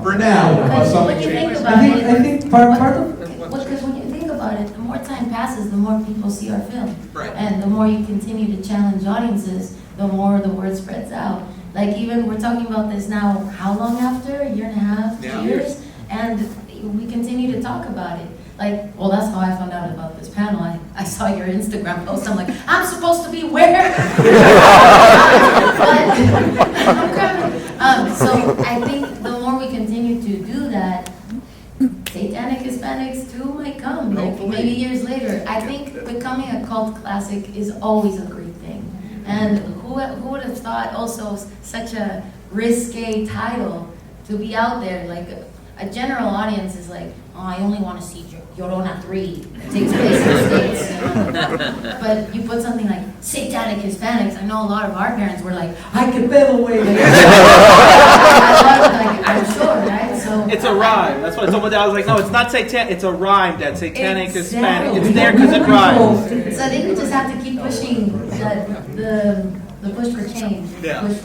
[SPEAKER 8] For now.
[SPEAKER 7] Unless something
[SPEAKER 8] When you think
[SPEAKER 7] changes.
[SPEAKER 8] about it,
[SPEAKER 6] I think part of
[SPEAKER 8] because when you think about it, the more time passes, the more people see our film,
[SPEAKER 7] Right.
[SPEAKER 8] and the more you continue to challenge audiences, the more the word spreads out. Like even we're talking about this now. How long after? A year and a half, 2
[SPEAKER 7] Yeah.
[SPEAKER 8] years, and we continue to talk about it. Like, well, that's how I found out about this panel. I saw your Instagram post. I'm like, I'm supposed to be where? But I'm coming. So I think the more we continue to do that, Satanic Hispanics 2 might come, like
[SPEAKER 7] Hopefully.
[SPEAKER 8] maybe years later. I think becoming a cult classic is always a great thing. And who would have thought also such a risque title to be out there? Like a general audience is like, oh, I only want to see Llorona 3. It takes place in the States. But you put something like Satanic Hispanics. I know a lot of our parents were like, I can bear away. I'm sure, right? So
[SPEAKER 2] It's a rhyme. That's what I told my dad. I was like, no, it's not satanic. It's a rhyme, Dad. Satanic
[SPEAKER 8] Exactly.
[SPEAKER 2] Hispanic. It's there because it rhymes.
[SPEAKER 8] So I think we just have to keep pushing the push for change,
[SPEAKER 2] Yeah.
[SPEAKER 8] push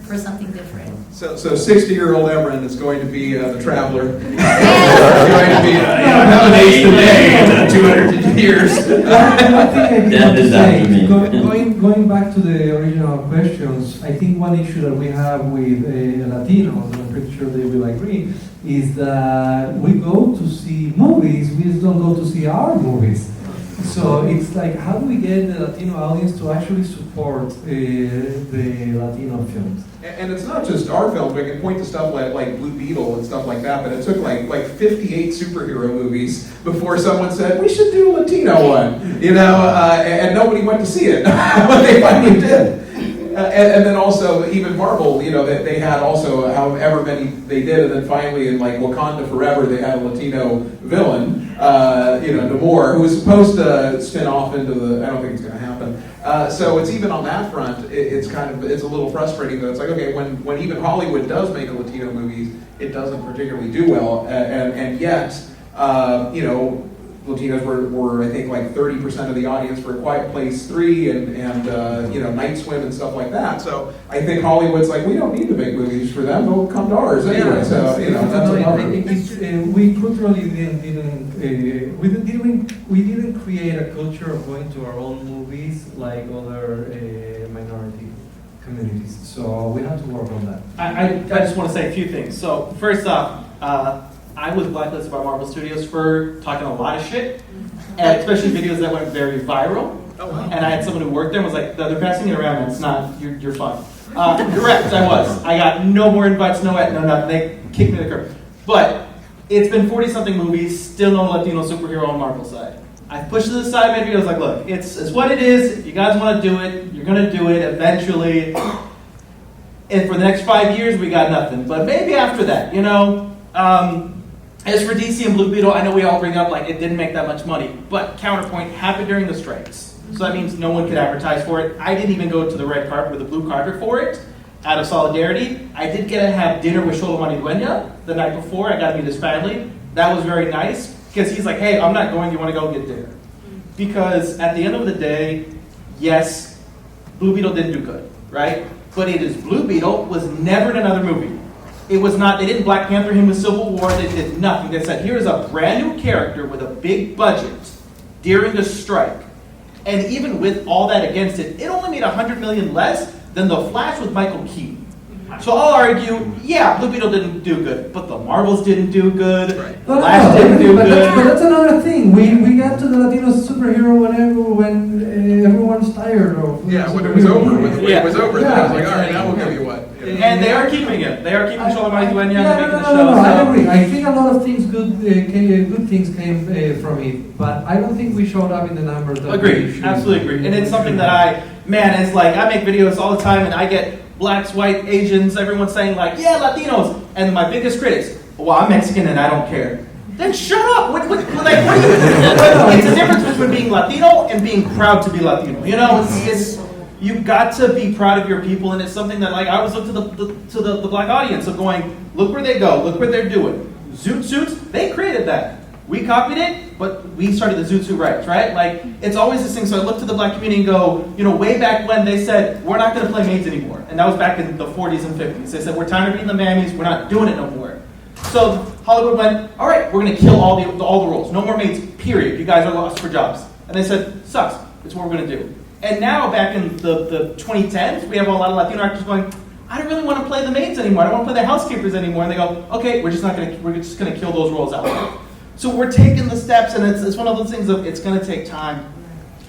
[SPEAKER 8] for something different.
[SPEAKER 7] So 60-year-old Efren is going to be the traveler. He's going to be nowadays today in 200 years.
[SPEAKER 6] One thing I did
[SPEAKER 3] That
[SPEAKER 6] want to
[SPEAKER 3] is after
[SPEAKER 6] say,
[SPEAKER 3] me.
[SPEAKER 6] going back to the original questions, I think one issue that we have with Latinos, and I'm pretty sure they will agree, is that we go to see movies, we just don't go to see our movies. So it's like, how do we get the Latino audience to actually support the Latino films?
[SPEAKER 7] And it's not just our films. We can point to stuff like Blue Beetle and stuff like that, but it took like 58 superhero movies before someone said, we should do a Latino one, you know, and nobody went to see it when they finally did. And then also, even Marvel, you know, that they had also however many they did, and then finally in like Wakanda Forever, they had a Latino villain, you know, Namor, who was supposed to spin off into the, I don't think it's going to happen. So it's even on that front, it's a little frustrating though. It's like, okay, when even Hollywood does make a Latino movie, it doesn't particularly do well, and yet, you know, Latinos were I think like 30% of the audience for A Quiet Place 3 and you know, Night Swim and stuff like that. So I think Hollywood's like, we don't need to make movies for them; they'll come to ours anyway. So you know, that's another.
[SPEAKER 6] We culturally we didn't create a culture of going to our own movies like other minority communities. So we have to work on that.
[SPEAKER 2] I just want to say a few things. So first off, I was blacklisted by Marvel Studios for talking a lot of shit, and especially videos that went very viral.
[SPEAKER 7] Oh, wow.
[SPEAKER 2] And I had someone who worked there and was like, they're passing it around, and it's not, you're fine. Correct, I was. I got no more invites, no nothing. They kicked me to the curb. But it's been 40-something movies, still no Latino superhero on Marvel side. I pushed to the side, made videos like, look, it's what it is. If you guys want to do it, you're going to do it eventually. And for the next 5 years, we got nothing. But maybe after that, you know. As for DC and Blue Beetle, I know we all bring up like it didn't make that much money, but counterpoint, happened during the strikes. So that means no one could advertise for it. I didn't even go to the red carpet or the blue carpet for it out of solidarity. I did get to have dinner with Xolo Maridueña the night before. I got to meet his family. That was very nice because he's like, hey, I'm not going. You want to go get dinner? Because at the end of the day, yes, Blue Beetle didn't do good, right? But it is Blue Beetle was never in another movie. It was not, they didn't Black Panther him with Civil War, they did nothing. They said, here is a brand new character with a big budget during the strike. And even with all that against it, it only made $100 million less than The Flash with Michael Keaton. So I'll argue, yeah, Blue Beetle didn't do good, but the Marvels didn't do good, Flash didn't do good.
[SPEAKER 6] But that's another thing. We got to the Latino superhero when everyone's tired of.
[SPEAKER 7] Yeah, when it was over. When it was over, then I was like,
[SPEAKER 6] Yeah,
[SPEAKER 7] all right, now we'll give you what.
[SPEAKER 2] And they are keeping it. They are keeping Xolo Maridueña and making the show.
[SPEAKER 6] No, I agree. I think a lot of things, good things came from it, but I don't think we showed up in the numbers.
[SPEAKER 2] Agreed, absolutely agree. And it's something that it's like, I make videos all the time and I get blacks, white, Asians, everyone saying like, yeah, Latinos. And my biggest critics, well, I'm Mexican and I don't care. Then shut up. What are you? It's a difference between being Latino and being proud to be Latino. You know, it's you've got to be proud of your people, and it's something that like I always look to the black audience of going, look where they go, look what they're doing. Zoot suits, they created that. We copied it, but we started the Zoot Suit rights, right? Like, it's always this thing, so I look to the black community and go, you know, way back when they said, we're not going to play maids anymore. And that was back in the 40s and 50s. They said, we're tired of being the mammies, we're not doing it no more. So Hollywood went, all right, we're going to kill all the rules. No more maids, period. You guys are lost for jobs. And they said, sucks, it's what we're going to do. And now, back in the 2010s, we have a lot of Latino actors going, I don't really want to play the maids anymore. I don't want to play the housekeepers anymore. And they go, okay, we're just going to kill those roles out. So we're taking the steps, and it's one of those things of it's going to take time.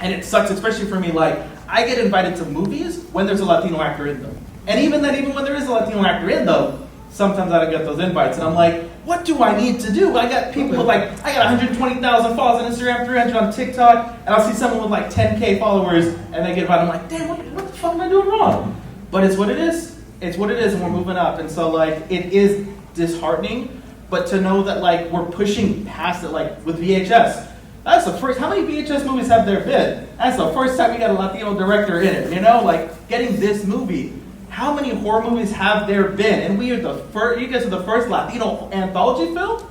[SPEAKER 2] And it sucks, especially for me, like, I get invited to movies when there's a Latino actor in them. And even when there is a Latino actor in them, sometimes I don't get those invites. And I'm like, what do I need to do? I got people with like, I got 120,000 followers on Instagram, 300 on TikTok, and I'll see someone with like 10K followers, and they get invited. I'm like, damn, what the fuck am I doing wrong? But it's what it is. It's what it is, and we're moving up. And so, like, it is disheartening. But to know that, like, we're pushing past it, like, with VHS. That's the first, how many VHS movies have there been? That's the first time we got a Latino director in it, you know? Like, getting this movie. How many horror movies have there been? And we are the first, you guys are the first Latino anthology film?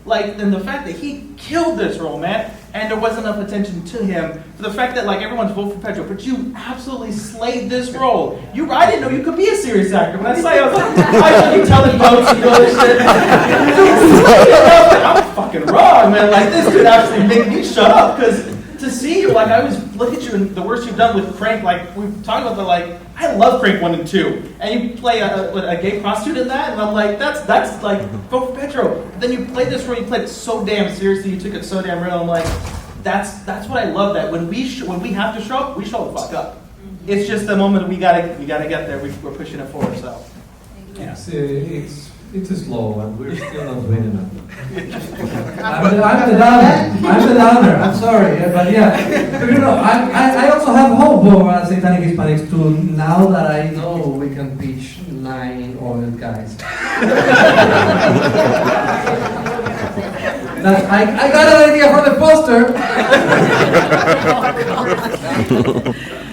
[SPEAKER 2] Like, and the fact that he killed this role, man. and there wasn't enough attention to him for the fact that like everyone's voting for Pedro, but you absolutely slayed this role. I didn't know you could be a serious actor. When I saw you, I was like, I saw you telling jokes and all this shit. I was like, I'm fucking wrong, man. Like this could actually make me shut up because. To see you, like I was look at you and the worst you've done with Crank, like we've talked about I love Crank 1 and 2, and you play a gay prostitute in that, and I'm like, that's like vote for Pedro. But then you played this role, you played it so damn seriously, you took it so damn real. I'm like, that's what I love. That when we have to show up, we show the fuck up. It's just the moment we gotta get there. We're pushing it forward. So yeah.
[SPEAKER 6] It's slow, and we're still not doing enough. I'm the downer. I'm sorry, but yeah. I also have hope for Satanic Hispanics too. Now that I know we can pitch 9 old guys. I got an idea for the poster.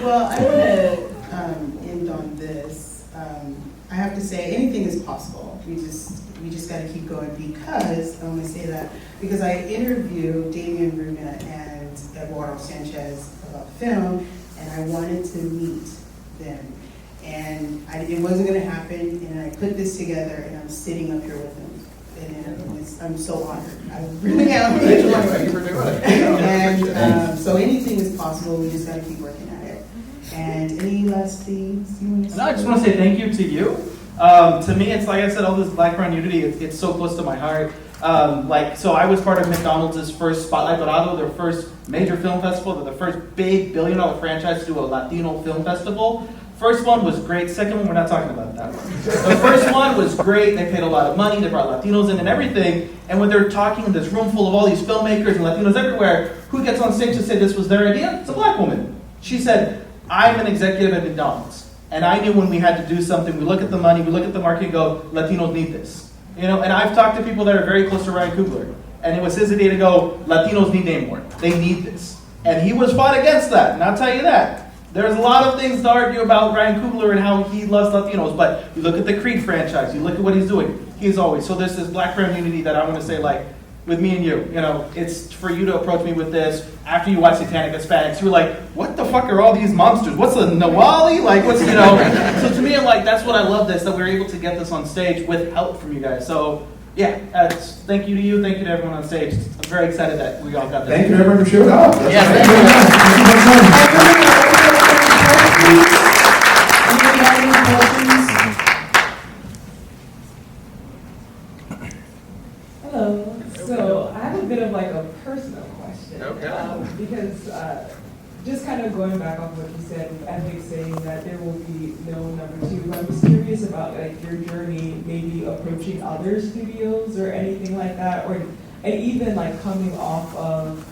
[SPEAKER 1] Well, I want to end on this. I have to say, anything is possible. We just got to keep going because I want to say that because I interviewed Damian Bruna and Eduardo Sanchez about the film, and I wanted to meet them, and it wasn't going to happen, and I put this together, and I'm sitting up here with them, and I'm so honored. I really am.
[SPEAKER 7] Thank you for doing it.
[SPEAKER 1] And so anything is possible. We just got to keep working at it. And any last things you want to say?
[SPEAKER 2] No, I just want to say thank you to you. To me, it's like I said, all this Black Brown unity, it's so close to my heart. So I was part of McDonald's first Spotlight Dorado, their first major film festival. They're the first big billion-dollar franchise to do a Latino film festival. First one was great. Second one, we're not talking about that one. The first one was great. They paid a lot of money. They brought Latinos in and everything. And when they're talking in this room full of all these filmmakers and Latinos everywhere, who gets on stage to say this was their idea? It's a Black woman. She said, I'm an executive at McDonald's. And I knew when we had to do something, we look at the money, we look at the market and go, Latinos need this. And I've talked to people that are very close to Ryan Coogler. And it was his idea to go, Latinos need Namor. They need this. And he was fought against that, and I'll tell you that. There's a lot of things to argue about Ryan Coogler and how he loves Latinos, but you look at the Creed franchise, you look at what he's doing, he's always. So there's this Black Brown unity that I want to say, like, with me and you, it's for you to approach me with this. After you watch Satanic Hispanics, you were like, what the fuck are all these monsters? What's a Nawali? Like, what's, So to me, I'm like, that's what I love this, that we were able to get this on stage with help from you guys. So, yeah, thank you to you, thank you to everyone on stage. I'm very excited that we all got this.
[SPEAKER 7] Thank you everyone for showing up.
[SPEAKER 2] Yeah, thank
[SPEAKER 1] you.
[SPEAKER 9] Hello. So I have a bit of like a personal question.
[SPEAKER 7] Okay.
[SPEAKER 9] Because just kind of going back off what you said, Epic saying that there will be no number 2. I was curious about like your journey, maybe approaching other studios or anything like that, and even like coming off of.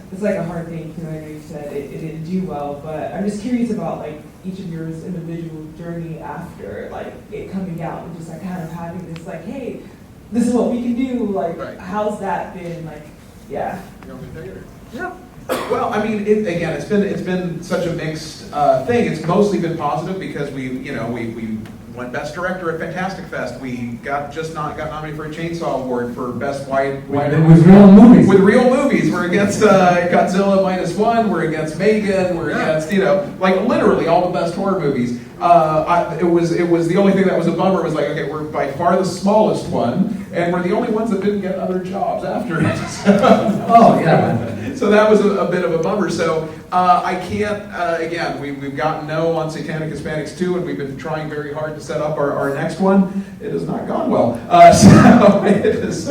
[SPEAKER 9] It's like a hard thing because I know you said it didn't do well, but I'm just curious about like each of yours individual journey after like it coming out and just like kind of having this like, hey, this is what we can do. Like,
[SPEAKER 7] Right.
[SPEAKER 9] How's that been? Like, yeah.
[SPEAKER 7] You want me to take it? Yeah. Well, I mean, it's been such a mixed thing. It's mostly been positive because we won Best Director at Fantastic Fest. We got nominated for a Chainsaw Award for Best Wide
[SPEAKER 6] With real movies.
[SPEAKER 7] With real movies. We're against Godzilla -1. We're against Megan. We're against like literally all the best horror movies. It was the only thing that was a bummer. Was like, okay, we're by far the smallest one, and we're the only ones that didn't get other jobs after it.
[SPEAKER 6] Oh yeah.
[SPEAKER 7] So that was a bit of a bummer. So I can't, again, we've gotten no on Satanic Hispanics 2, and we've been trying very hard to set up our next one. It has not gone well. So it is,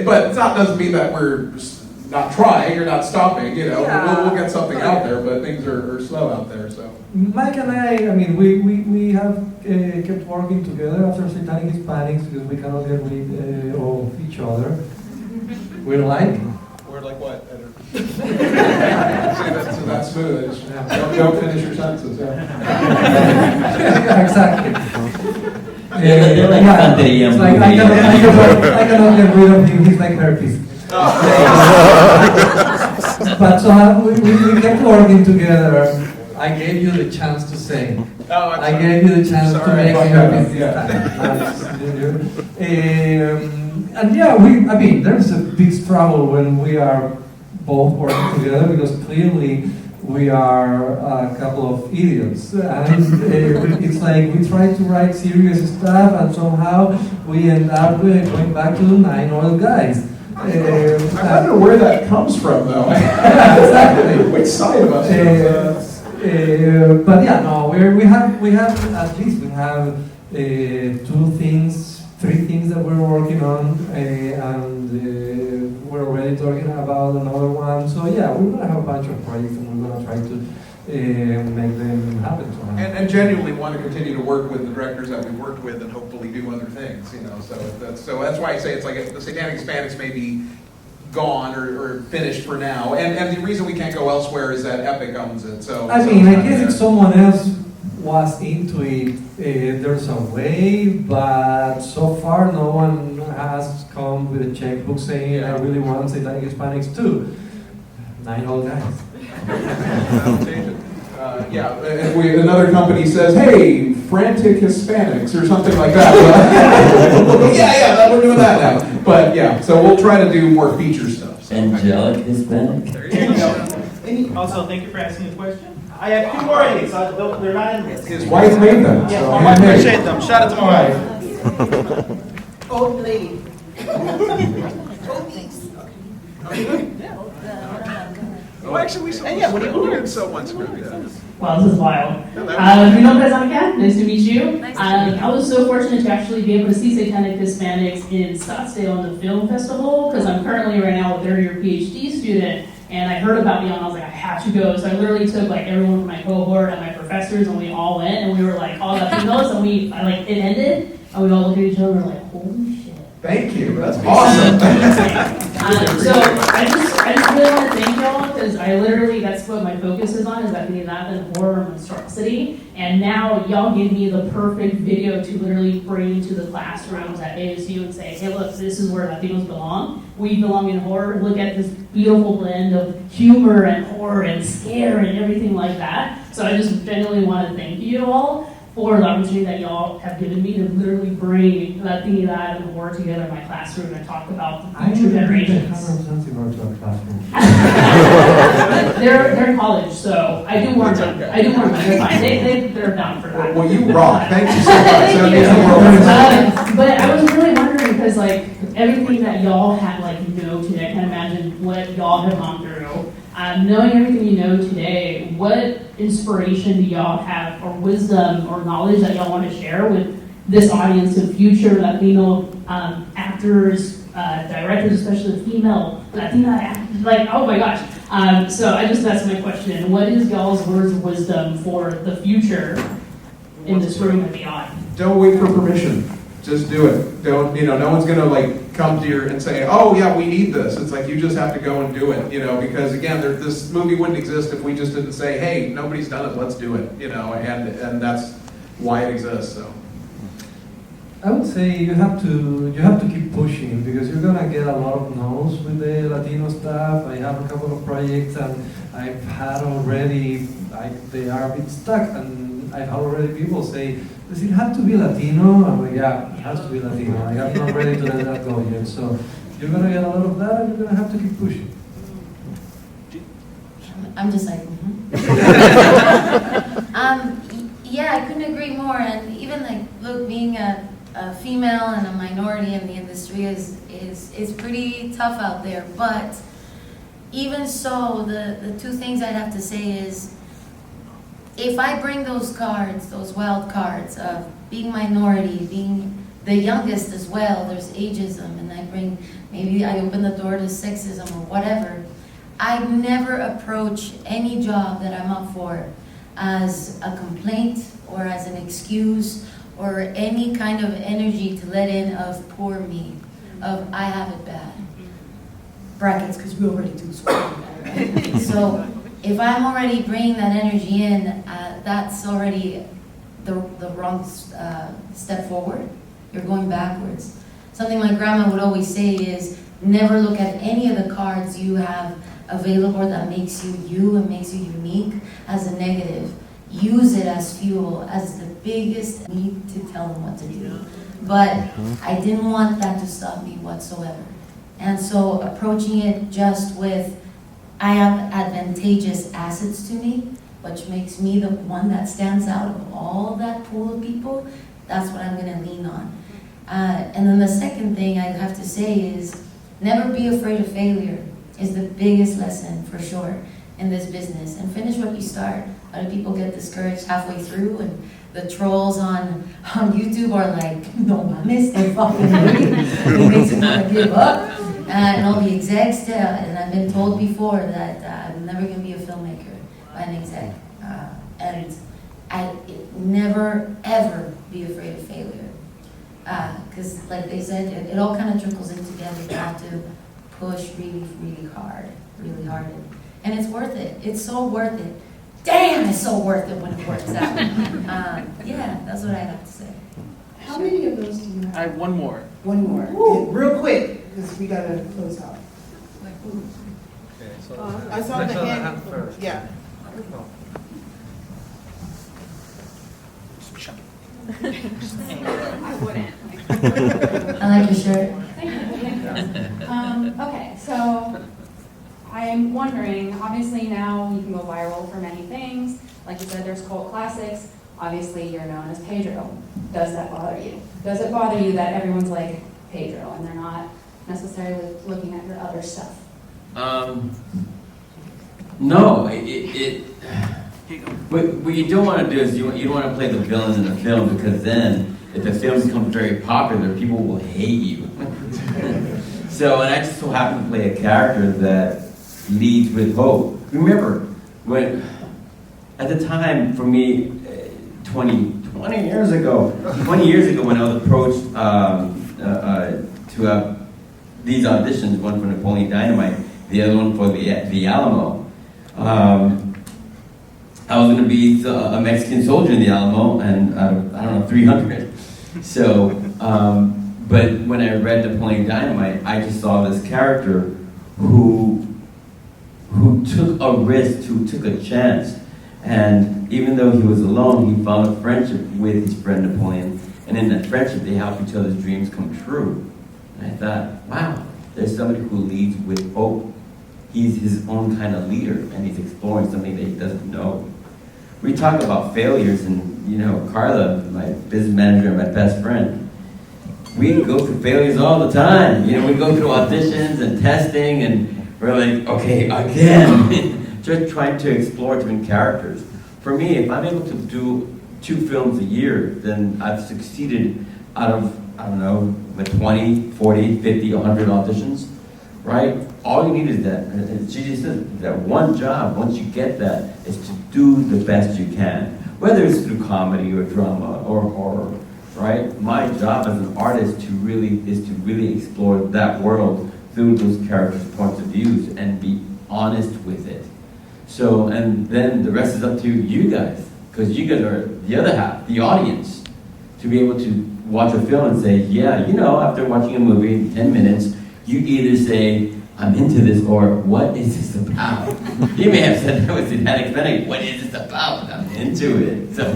[SPEAKER 7] but that doesn't mean that we're not trying or not stopping. We'll get something out there, but things are slow out there. So
[SPEAKER 6] Mike and I mean, we have kept working together after Satanic Hispanics because we cannot get rid of each other. We're like.
[SPEAKER 7] We're like what? See, that's smooth. Don't finish your sentences.
[SPEAKER 6] Yeah, exactly.
[SPEAKER 5] They're like Sunday,
[SPEAKER 6] it's like I cannot get rid of him. He's like herpes. But so we kept working together. I gave you the chance to say. I gave you the chance to make herpes this time. And yeah, there's a big struggle when we are both working together because clearly we are a couple of idiots. And it's like we try to write serious stuff and somehow we end up going back to the 9 old guys.
[SPEAKER 7] I wonder where that comes from, though.
[SPEAKER 6] Yeah, exactly.
[SPEAKER 7] Which side of us?
[SPEAKER 6] But yeah, no, we have at least we have 3 things that we're working on, and we're already talking about another one. So yeah, we're gonna have a bunch of projects, and we're gonna try to make them happen.
[SPEAKER 7] And genuinely want to continue to work with the directors that we've worked with, and hopefully do other things. So that's why I say it's like the Satanic Hispanics may be gone or finished for now. And the reason we can't go elsewhere is that Epic owns it. So
[SPEAKER 6] I guess if someone else was into it, there's a way, but so far no one has come with a checkbook saying, I really want Satanic Hispanics too. 9 old guys.
[SPEAKER 7] That'll change it. If another company says, hey, frantic Hispanics or something like that. We're doing that now. But yeah, so we'll try to do more feature stuff. So.
[SPEAKER 3] Angelic Hispanic.
[SPEAKER 2] There you go. Also, thank you for asking a question. I have 2 more A's. They're not in this.
[SPEAKER 7] His wife made them.
[SPEAKER 2] Yeah,
[SPEAKER 7] so
[SPEAKER 2] my wife appreciate them. Shout out to my wife.
[SPEAKER 1] Old lady.
[SPEAKER 7] Oh, actually, we did so once.
[SPEAKER 10] Wow, this is wild. Mi nombre es Anka. Nice to meet you. I was so fortunate to actually be able to see Satanic Hispanics in Scottsdale on the film festival because I'm currently right now a third-year PhD student, and I heard about you and I was like, I have to go. So I literally took like everyone from my cohort and my professors, and we all went, and we were like all Latinos, and it ended, and we all looked at each other and were like, holy shit.
[SPEAKER 7] Thank you. That's awesome.
[SPEAKER 10] So I just really want to thank y'all because that's what my focus is on, is Latinidad and horror and monstrosity. And now y'all give me the perfect video to literally bring to the classrooms at ASU and say, hey, look, this is where Latinos belong. We belong in horror. Look at this beautiful blend of humor and horror and scare and everything like that. So I just genuinely want to thank you all for the opportunity that y'all have given me to literally bring Latinidad and horror together in my classroom and talk about the future generations. They're in college, so I do warn them.
[SPEAKER 7] Okay.
[SPEAKER 10] I do warn them. They're fine. They're down for that.
[SPEAKER 7] Well, you rock. Thank you so much.
[SPEAKER 10] Thank you.
[SPEAKER 7] That means the world.
[SPEAKER 10] But I was really wondering because everything that y'all have today, I can't imagine what y'all have gone through. Knowing everything you know today, what inspiration do y'all have, or wisdom, or knowledge that y'all want to share with this audience of future Latino actors, directors, especially female Latina actors? Oh my gosh. So that's my question. What is y'all's words of wisdom for the future in this room and beyond?
[SPEAKER 7] Don't wait for permission. Just do it. Don't, no one's going to come to you and say, oh yeah, we need this. It's like you just have to go and do it, because again, this movie wouldn't exist if we just didn't say, hey, nobody's done it, let's do it, and that's why it exists. So
[SPEAKER 6] I would say you have to keep pushing because you're gonna get a lot of no's with the Latino stuff. I have a couple of projects and I've had already they are a bit stuck, and I've had already people say, does it have to be Latino? I'm like, yeah, it has to be Latino. I'm not ready to let that go yet. So you're gonna get a lot of that, and you're gonna have to keep pushing.
[SPEAKER 8] I'm just like, yeah, I couldn't agree more. And even look, being a female and a minority in the industry is pretty tough out there. But even so, the 2 things I'd have to say is, if I bring those cards, those wild cards of being minority, being the youngest as well, there's ageism, and maybe I open the door to sexism or whatever, I never approach any job that I'm up for as a complaint or as an excuse or any kind of energy to let in of poor me, of I have it bad. Brackets, because we already do so bad, right? So if I'm already bringing that energy in, that's already the wrong step forward. You're going backwards. Something my grandma would always say is, never look at any of the cards you have available that makes you you and makes you unique as a negative. Use it as fuel, as the biggest need to tell them what to do. But I didn't want that to stop me whatsoever. And so approaching it just with, I have advantageous assets to me, which makes me the one that stands out of all that pool of people, that's what I'm gonna lean on. And then the second thing I have to say is, never be afraid of failure is the biggest lesson for sure in this business. And finish what you start. A lot of people get discouraged halfway through, and the trolls on YouTube are like, no mames, they're fucking me. It makes me want to give up. And all the execs, and I've been told before that I'm never going to be a filmmaker by an exec. And never, ever be afraid of failure. Because like they said, it all kind of trickles in together. You have to push really, really hard. And it's worth it. It's so worth it. Damn, it's so worth it when it works out. Yeah, that's what I have to say.
[SPEAKER 1] How many of those do you have?
[SPEAKER 2] I have one more.
[SPEAKER 1] One more.
[SPEAKER 2] Woo.
[SPEAKER 1] Real quick, because we gotta close out.
[SPEAKER 6] Okay, so
[SPEAKER 1] I saw the hand first. Yeah.
[SPEAKER 11] I wouldn't.
[SPEAKER 8] I like your shirt.
[SPEAKER 11] Okay, so I'm wondering, obviously now you can go viral for many things. Like you said, there's cult classics. Obviously you're known as Pedro. Does that bother you? Does it bother you that everyone's like Pedro and they're not necessarily looking at your other stuff?
[SPEAKER 3] No, what you don't want to do is you don't want to play the villain in the film, because then if the film becomes very popular, people will hate you. So, and I just so happen to play a character that leads with hope. Remember, when, at the time, for me, 20 years ago when I was approached to have these auditions, one for Napoleon Dynamite, the other one for the Alamo. I was going to be a Mexican soldier in the Alamo, and I don't know, 300. So, but when I read Napoleon Dynamite, I just saw this character who took a risk, who took a chance. And even though he was alone, he found a friendship with his friend Napoleon. And in that friendship, they helped each other's dreams come true. And I thought, wow, there's somebody who leads with hope. He's his own kind of leader, and he's exploring something that he doesn't know. We talk about failures, and you know, Carla, my business manager and my best friend, we go through failures all the time. You know, we go through auditions and testing, and we're like, okay, again. Just trying to explore different characters. For me, if I'm able to do 2 films a year, then I've succeeded out of, I don't know, like 20, 40, 50, 100 auditions, right? All you need is that, as Gigi said, that one job. Once you get that, is to do the best you can. Whether it's through comedy or drama or horror, right? My job as an artist is to really explore that world through those characters' points of views and be honest with it. So, and then the rest is up to you guys, because you guys are the other half, the audience, to be able to watch a film and say, yeah, you know, after watching a movie in 10 minutes, you either say, I'm into this, or what is this about? You may have said that was Satanic Hispanics, what is this about? I'm into it. So.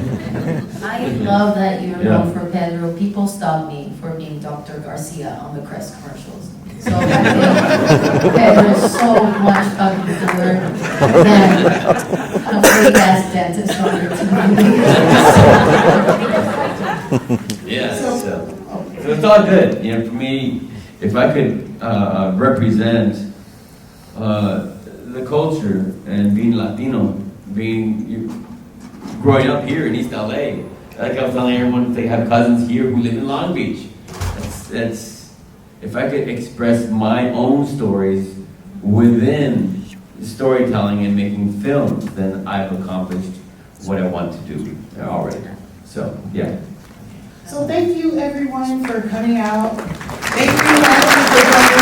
[SPEAKER 8] I love that you're known for Pedro. People stop me for being Dr. Garcia on the Crest commercials. So Pedro's so much fucking cooler than a fake-ass dentist on your TV.
[SPEAKER 3] Yeah, so it's all good. You know, for me, if I could represent the culture and being Latino, growing up here in East LA, like I was telling everyone, they have cousins here who live in Long Beach. That's if I could express my own stories within storytelling and making films, then I've accomplished what I want to do already. So, yeah.
[SPEAKER 1] So thank you everyone for coming out. Thank you all for